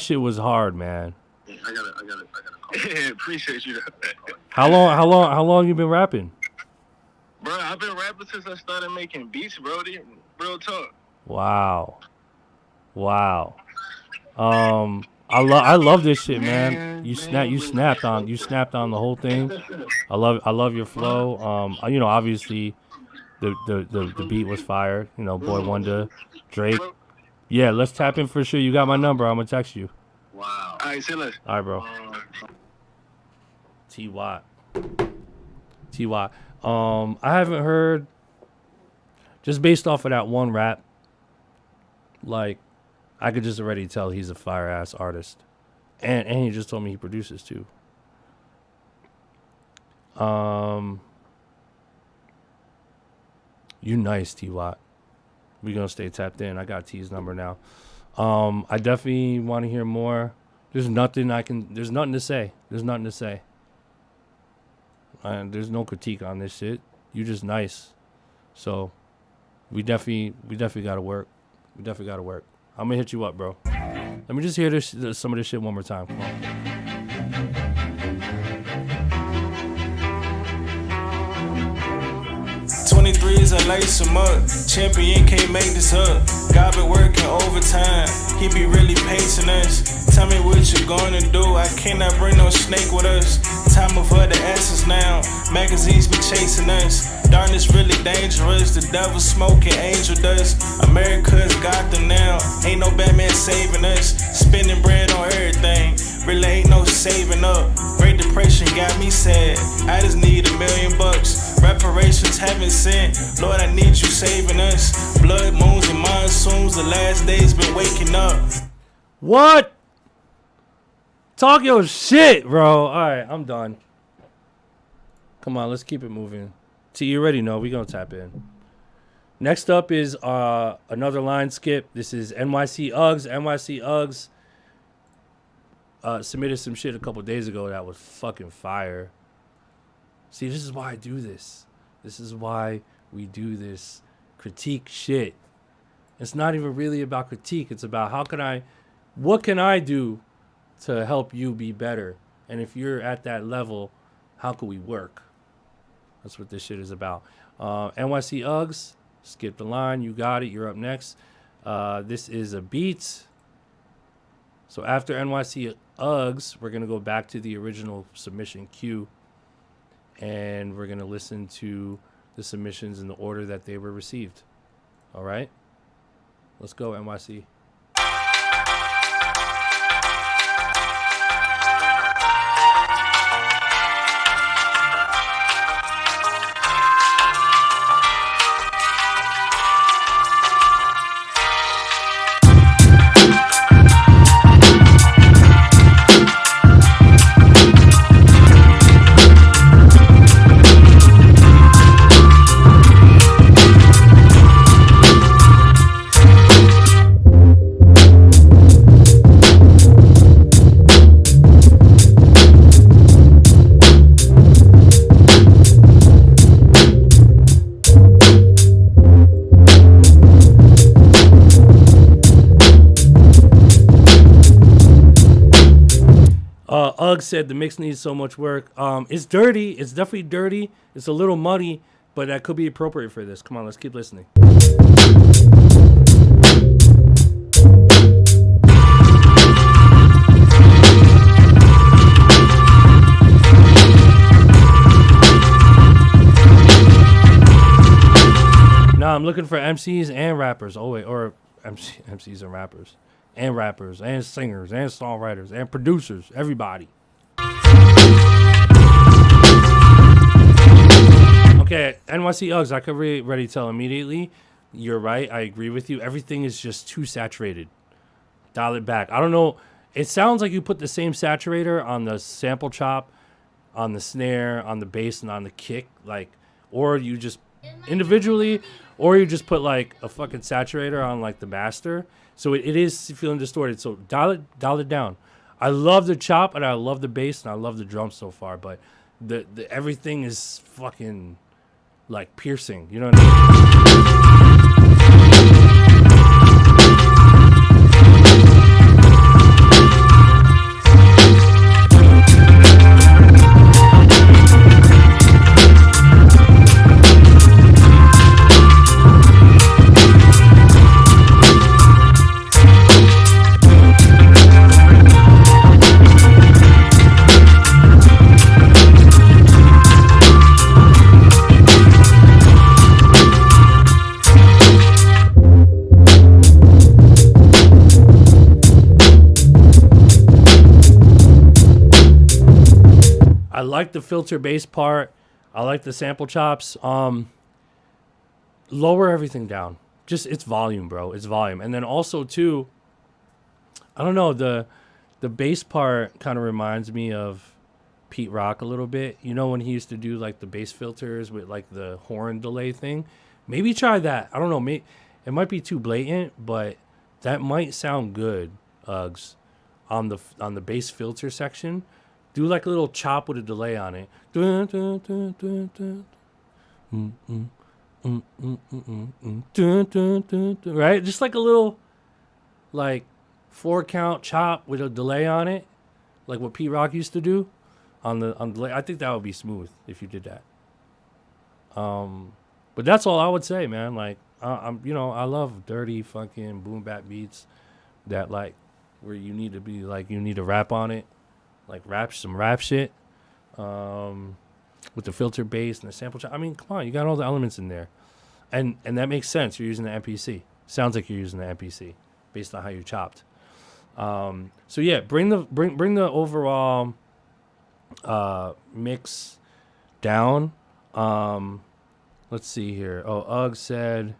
shit was hard, man. I gotta call. Yeah, appreciate you. How long you been rapping? Bro, I've been rapping since I started making beats, bro. Real talk. Wow. I love this shit, man. You snapped on the whole thing. I love your flow. Obviously the beat was fire. Boy Wonder, Drake. Yeah, let's tap in for sure. You got my number. I'm gonna text you. Wow. All right, say less. All right, bro. T Watt. T Watt. I haven't heard, just based off of that one rap, like, I could just already tell he's a fire ass artist. And he just told me he produces too. You nice, T Watt. We gonna stay tapped in. I got T's number now. I definitely want to hear more. There's nothing to say. There's nothing to say. There's no critique on this shit. You just nice. So we definitely gotta work. We definitely gotta work. I'm gonna hit you up, bro. Let me just hear some of this shit one more time. Come on. 23s, I lace him up. Champion can't make this up. God been working overtime. He be really pacing us. Tell me what you gonna do. I cannot bring no snake with us. Time of other asses now. Magazines be chasing us. Darkness really dangerous. The devil smoking angel dust. America's got them now. Ain't no Batman saving us. Spending bread on everything. Really ain't no saving up. Great Depression got me sad. I just need $1 million. Reparations haven't sent. Lord, I need you saving us. Blood moons and monsoons. The last days been waking up. What? Talk your shit, bro. All right, I'm done. Come on, let's keep it moving. T, you already know. We gonna tap in. Next up is another line skip. This is NYC Uggs. NYC Uggs submitted some shit a couple days ago that was fucking fire. See, this is why I do this. This is why we do this critique shit. It's not even really about critique. It's about what can I do to help you be better? And if you're at that level, how can we work? That's what this shit is about. NYC Uggs, skip the line. You got it. You're up next. This is a beat. So after NYC Uggs, we're going to go back to the original submission queue. And we're going to listen to the submissions in the order that they were received. All right? Let's go, NYC. Uggs said the mix needs so much work. It's dirty. It's definitely dirty. It's a little muddy, but that could be appropriate for this. Come on, let's keep listening. Nah, I'm looking for MCs and rappers. Oh, wait, or MCs and rappers. And rappers, and singers, and songwriters, and producers, everybody. Okay, NYC Uggs, I could already tell immediately. You're right, I agree with you. Everything is just too saturated. Dial it back. I don't know. It sounds like you put the same saturator on the sample chop, on the snare, on the bass, and on the kick. Like, or you just individually, or you just put like a fucking saturator on like the master. So it is feeling distorted. So dial it down. I love the chop and I love the bass and I love the drums so far, but the everything is fucking like piercing. You know what I mean? I like the filter bass part. I like the sample chops. Lower everything down. Just it's volume, bro. It's volume. And then also too, I don't know, the bass part kind of reminds me of Pete Rock a little bit. You know when he used to do like the bass filters with like the horn delay thing? Maybe try that. I don't know. Maybe it might be too blatant, but that might sound good, Uggs, on the bass filter section. Do like a little chop with a delay on it. Dun, dun, dun, dun, dun. Dun, dun, dun, dun. Right? Just like a little like 4-count chop with a delay on it, like what Pete Rock used to do on the delay. I think that would be smooth if you did that. But that's all I would say, man. Like I love dirty fucking boom bap beats that like where you need to be like you need to rap on it, like some rap shit, with the filter bass and the sample chop. I mean, come on, you got all the elements in there, and that makes sense. You're using the MPC. Sounds like you're using the MPC based on how you chopped. So yeah, bring the overall mix down. Let's see here. Oh, Ugg said,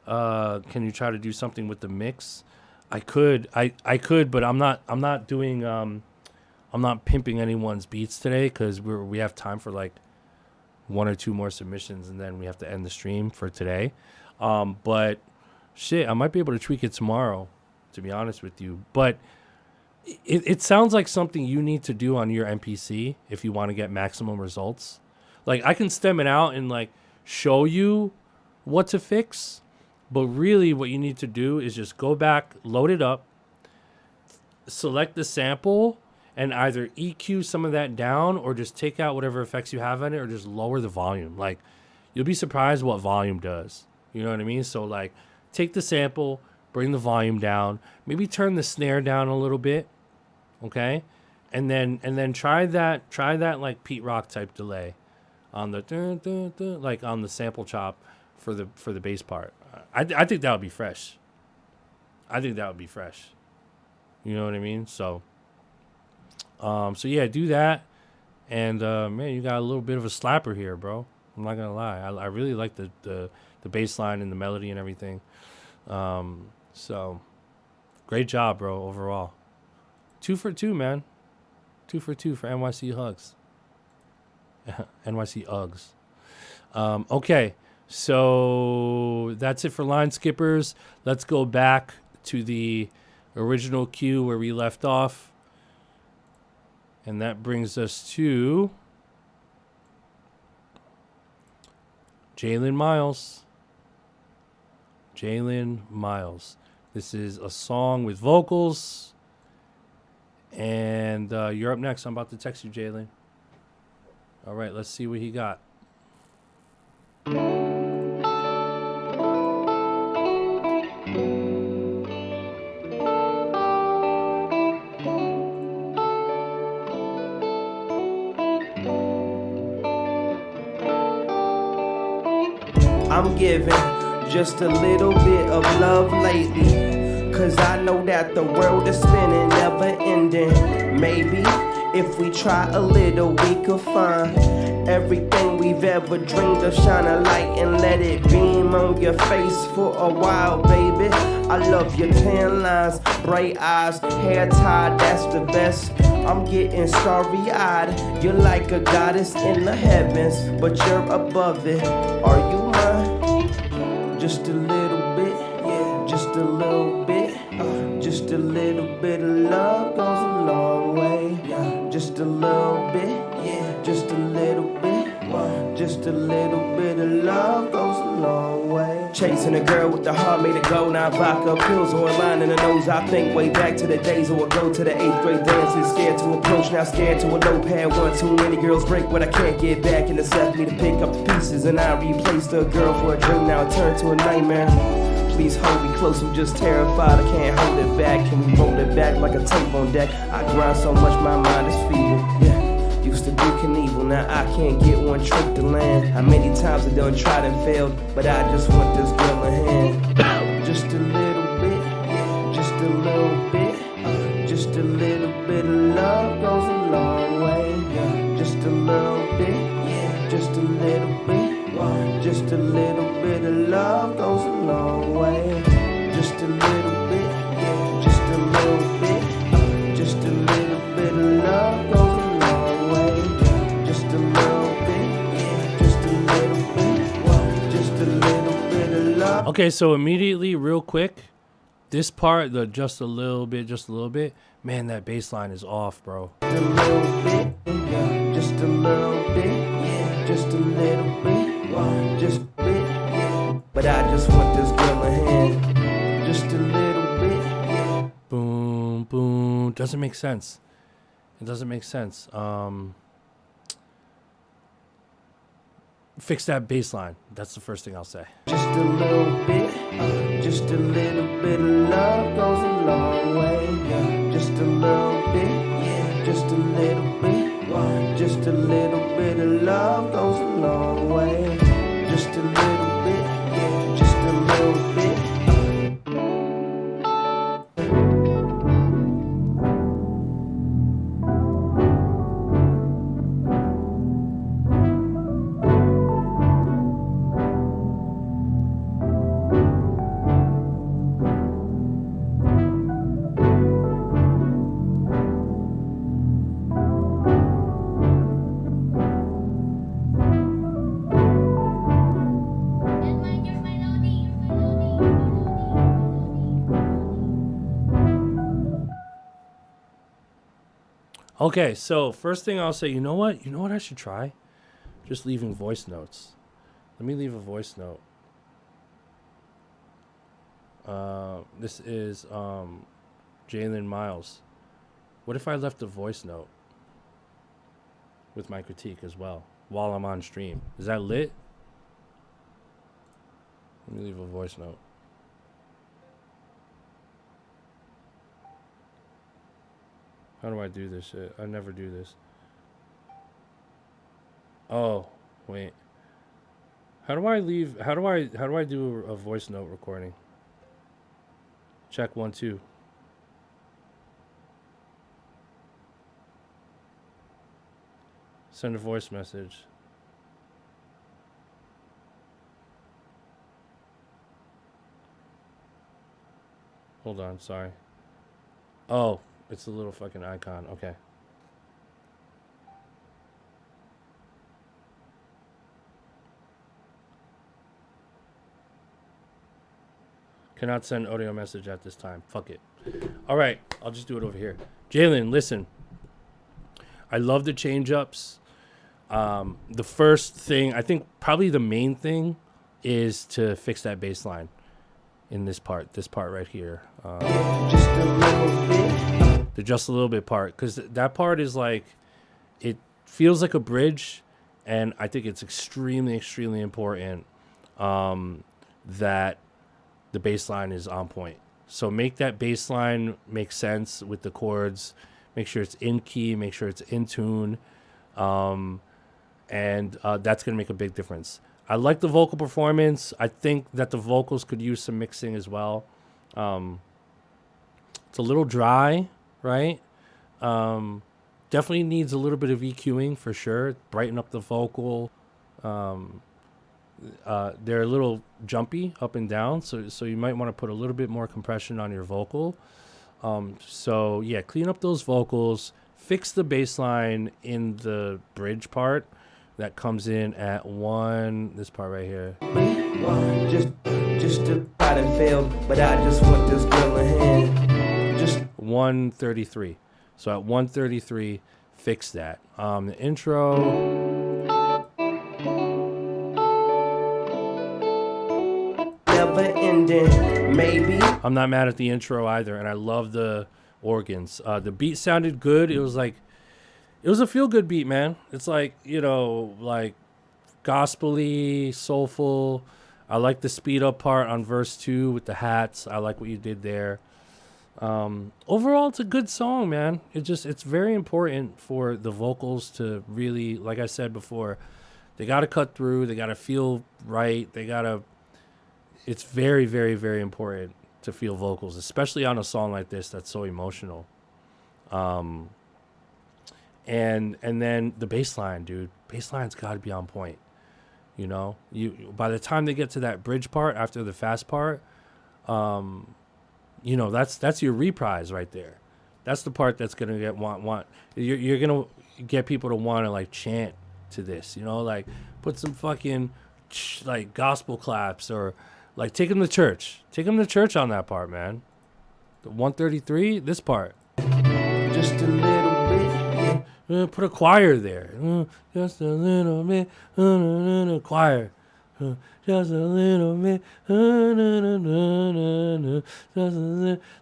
can you try to do something with the mix? I could, but I'm not doing, I'm not pimping anyone's beats today because we have time for like 1 or 2 more submissions and then we have to end the stream for today. But shit, I might be able to tweak it tomorrow, to be honest with you. But it sounds like something you need to do on your MPC if you want to get maximum results. Like I can stem it out and like show you what to fix, but really what you need to do is just go back, load it up, select the sample, and either EQ some of that down or just take out whatever effects you have on it or just lower the volume. Like you'll be surprised what volume does. You know what I mean? So like take the sample, bring the volume down, maybe turn the snare down a little bit, okay? And then try that like Pete Rock type delay on the dun, dun, dun, like on the sample chop for the bass part. I think that would be fresh. You know what I mean? So yeah, do that. And man, you got a little bit of a slapper here, bro. I'm not gonna lie. I really like the bass line and the melody and everything. So great job, bro, overall. 2 for 2, man. 2 for 2 for NYC Uggs. NYC Uggs. Okay, so that's it for line skippers. Let's go back to the original queue where we left off. And that brings us to Jalen Miles. This is a song with vocals. And you're up next. I'm about to text you, Jalen. All right, let's see what he got. I'm giving just a little bit of love lately, 'cause I know that the world is spinning, never ending. Maybe if we try a little, we could find everything we've ever dreamed of. Shine a light and let it beam on your face for a while, baby. I love your tan lines, bright eyes, hair tied, that's the best. I'm getting starry-eyed. You're like a goddess in the heavens, but you're above it. Are you mine? Just a little bit, yeah, just a little bit. Just a little bit of love goes a long way. Yeah, just a little bit, yeah, just a little bit. Just a little bit of love goes a long way. Chasing a girl with the heart made of gold. Now vodka pills or a line in the nose. I think way back to the days or go to the 8th grade dances. Scared to approach, now scared to a low pad. One too many girls break what I can't get back. And it's left me to pick up the pieces. And I replaced a girl for a dream. Now it turned to a nightmare. Please hold me close, I'm just terrified, I can't hold it back. Can we roll it back like a tape on deck? I grind so much my mind is feeble, yeah. Used to be Knievel, now I can't get one trick to land. How many times I done tried and failed, but I just want this girl a hand. Just a little bit, yeah, just a little bit. Just a little bit of love goes a long way, yeah. Just a a little bit, yeah, just a little bit. Just a little bit of love goes a long way. Just a little bit, yeah, just a little bit. Just a little bit of love goes a long way. Just a little bit, yeah, just a little bit. Just a little bit of love. Okay, so immediately, real quick, this part, the just a little bit, man, that bass line is off, bro. Just a little bit, yeah, just a little bit, yeah, just a little bit. Just a bit, yeah. But I just want this girl a hand. Just a little bit, yeah. Boom, boom. Doesn't make sense. It doesn't make sense. Fix that bass line. That's the first thing I'll say. Just a little bit, just a little bit of love goes a long way. Yeah. Just a little bit, yeah, just a little bit. Just a little bit of love goes a long way. Just a little bit, yeah, just a little bit. Okay, so first thing I'll say, you know what I should try? Just leaving voice notes. Let me leave a voice note. This is Jalen Miles. What if I left a voice note with my critique as well while I'm on stream? Is that lit? Let me leave a voice note. How do I do this shit? I never do this. Oh, wait. How do I do a voice note recording? Check 1 2. Send a voice message. Hold on, sorry. Oh, it's a little fucking icon. Okay. Cannot send audio message at this time. Fuck it. All right, I'll just do it over here. Jalen, listen. I love the change-ups. The first thing, I think probably the main thing, is to fix that bass line in this part right here. Just a little bit. The just a little bit part, because that part is like, it feels like a bridge, and I think it's extremely important that the bass line is on point. So make that bass line make sense with the chords. Make sure it's in key. Make sure it's in tune, and that's gonna make a big difference. I like the vocal performance. I think that the vocals could use some mixing as well. It's a little dry, right? Definitely needs a little bit of EQing for sure. Brighten up the vocal. They're a little jumpy up and down, so you might want to put a little bit more compression on your vocal. So yeah, clean up those vocals. Fix the bass line in the bridge part that comes in at this part right here. Just about it failed, but I just want this girl a hand. Just 133. So at 133, fix that. The intro. Never ending, maybe. I'm not mad at the intro either, and I love the organs. The beat sounded good. It was a feel-good beat, man. It's like, like gospel-y, soulful. I like the speed-up part on verse 2 with the hats. I like what you did there. Overall, it's a good song, man. It's very important for the vocals to really, like I said before, they got to cut through. They got to feel right. It's very, very, very important to feel vocals, especially on a song like this that's so emotional. and then the bass line, dude. Bass line's got to be on point. You know, by the time they get to that bridge part after the fast part, you know, that's your reprise right there. That's the part that's gonna get want. You're gonna get people to want to like chant to this. You know, like put some fucking like gospel claps or like take them to church. Take them to church on that part, man. The 133, this part. Just a little bit, yeah. Put a choir there. Just a little bit. Choir. Just a little bit.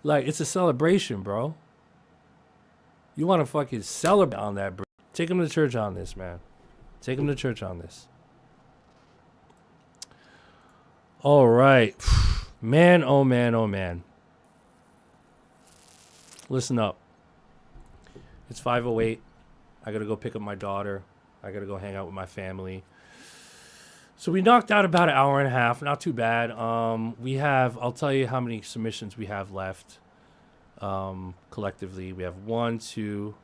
Like, it's a celebration, bro. You want to fucking celebrate on that, bro. Take them to church on this, man. Take them to church on this. All right. Man, oh man, oh man. Listen up. It's 5:08. I got to go pick up my daughter. I got to go hang out with my family. So we knocked out about an hour and a half. Not too bad. We have, I'll tell you how many submissions we have left. Collectively, we have 1, 2,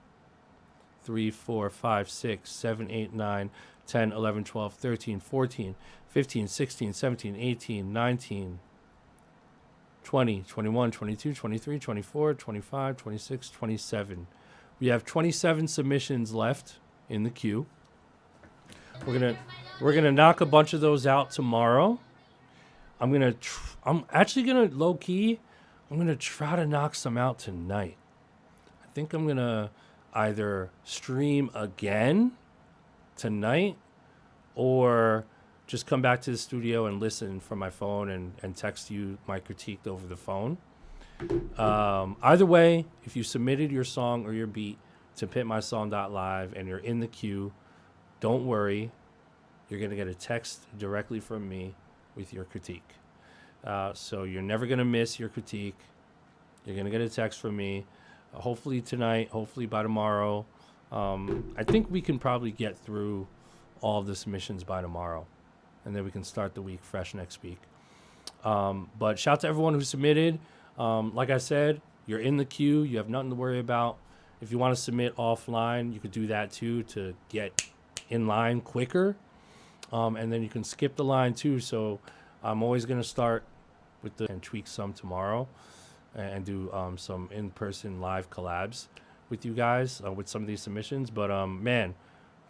3, 4, 5, 6, 7, 8, 9, 10, 11, 12, 13, 14, 15, 16, 17, 18, 19, 20, 21, 22, 23, 24, 25, 26, 27. We have 27 submissions left in the queue. We're gonna knock a bunch of those out tomorrow. I'm actually gonna low key. I'm gonna try to knock some out tonight. I think I'm gonna either stream again tonight or just come back to the studio and listen from my phone and text you my critique over the phone. Either way, if you submitted your song or your beat to pitmysong.live and you're in the queue, don't worry. You're going to get a text directly from me with your critique. So you're never going to miss your critique. You're going to get a text from me. Hopefully tonight, hopefully by tomorrow. I think we can probably get through all of the submissions by tomorrow. And then we can start the week fresh next week. But shout out to everyone who submitted. Like I said, you're in the queue. You have nothing to worry about. If you want to submit offline, you could do that too to get in line quicker. And then you can skip the line too. So I'm always going to start with and tweak some tomorrow and do some in-person live collabs with you guys with some of these submissions. But man,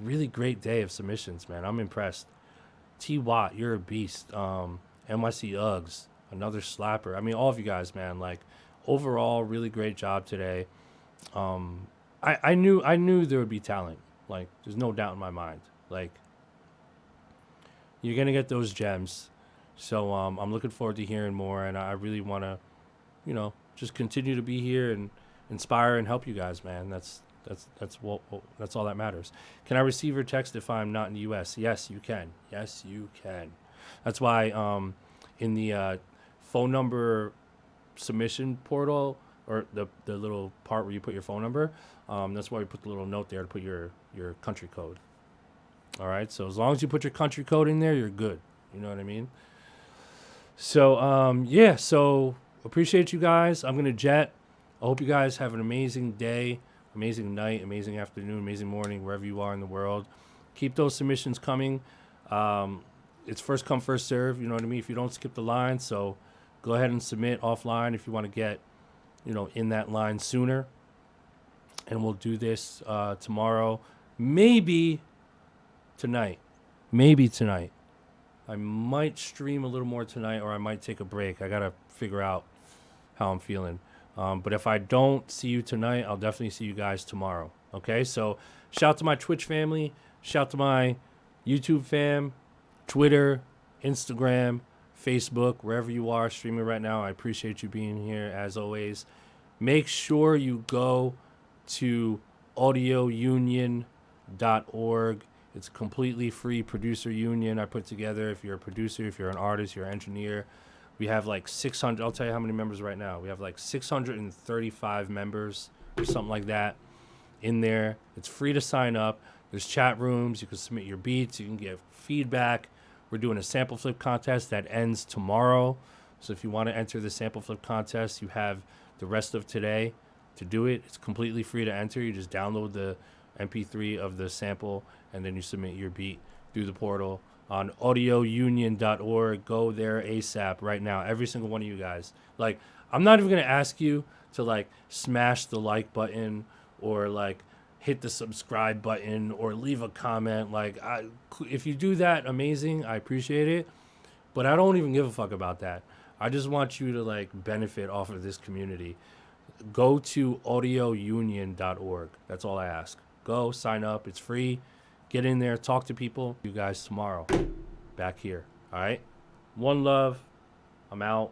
really great day of submissions, man. I'm impressed. T. Watt, you're a beast. NYC Uggs, another slapper. I mean, all of you guys, man. Like, overall, really great job today. I knew there would be talent. Like, there's no doubt in my mind. Like, you're gonna get those gems. So I'm looking forward to hearing more, and I really want to, you know, just continue to be here and inspire and help you guys, man. That's all that matters. Can I receive your text if I'm not in the U.S.? Yes, you can. Yes, you can. That's why in the phone number submission portal, or the little part where you put your phone number, that's why we put the little note there to put your country code. All right, so as long as you put your country code in there, you're good. You know what I mean? So, yeah, so appreciate you guys. I'm going to jet. I hope you guys have an amazing day, amazing night, amazing afternoon, amazing morning, wherever you are in the world. Keep those submissions coming. It's first come, first serve. You know what I mean? If you don't skip the line, so go ahead and submit offline if you want to get, you know, in that line sooner. And we'll do this tomorrow. Maybe tonight. I might stream a little more tonight, or I might take a break. I got to figure out how I'm feeling. But if I don't see you tonight, I'll definitely see you guys tomorrow. Okay? So shout out to my Twitch family. Shout out to my YouTube fam, Twitter, Instagram, Facebook, wherever you are streaming right now. I appreciate you being here, as always. Make sure you go to audiounion.org. It's a completely free producer union I put together. If you're a producer, if you're an artist, you're an engineer. We have like 600, I'll tell you how many members right now. We have like 635 members or something like that in there. It's free to sign up. There's chat rooms. You can submit your beats. You can get feedback. We're doing a sample flip contest that ends tomorrow. So if you want to enter the sample flip contest, you have the rest of today to do it. It's completely free to enter. You just download the MP3 of the sample, and then you submit your beat through the portal on audiounion.org. Go there ASAP right now, every single one of you guys. Like, I'm not even gonna ask you to like smash the like button or like hit the subscribe button or leave a comment. Like, if you do that, amazing, I appreciate it, but I don't even give a fuck about that. I just want you to like benefit off of this community. Go to audiounion.org. That's all I ask. Go sign up. It's free. Get in there, talk to people. You guys tomorrow back here. All right, one love. I'm out.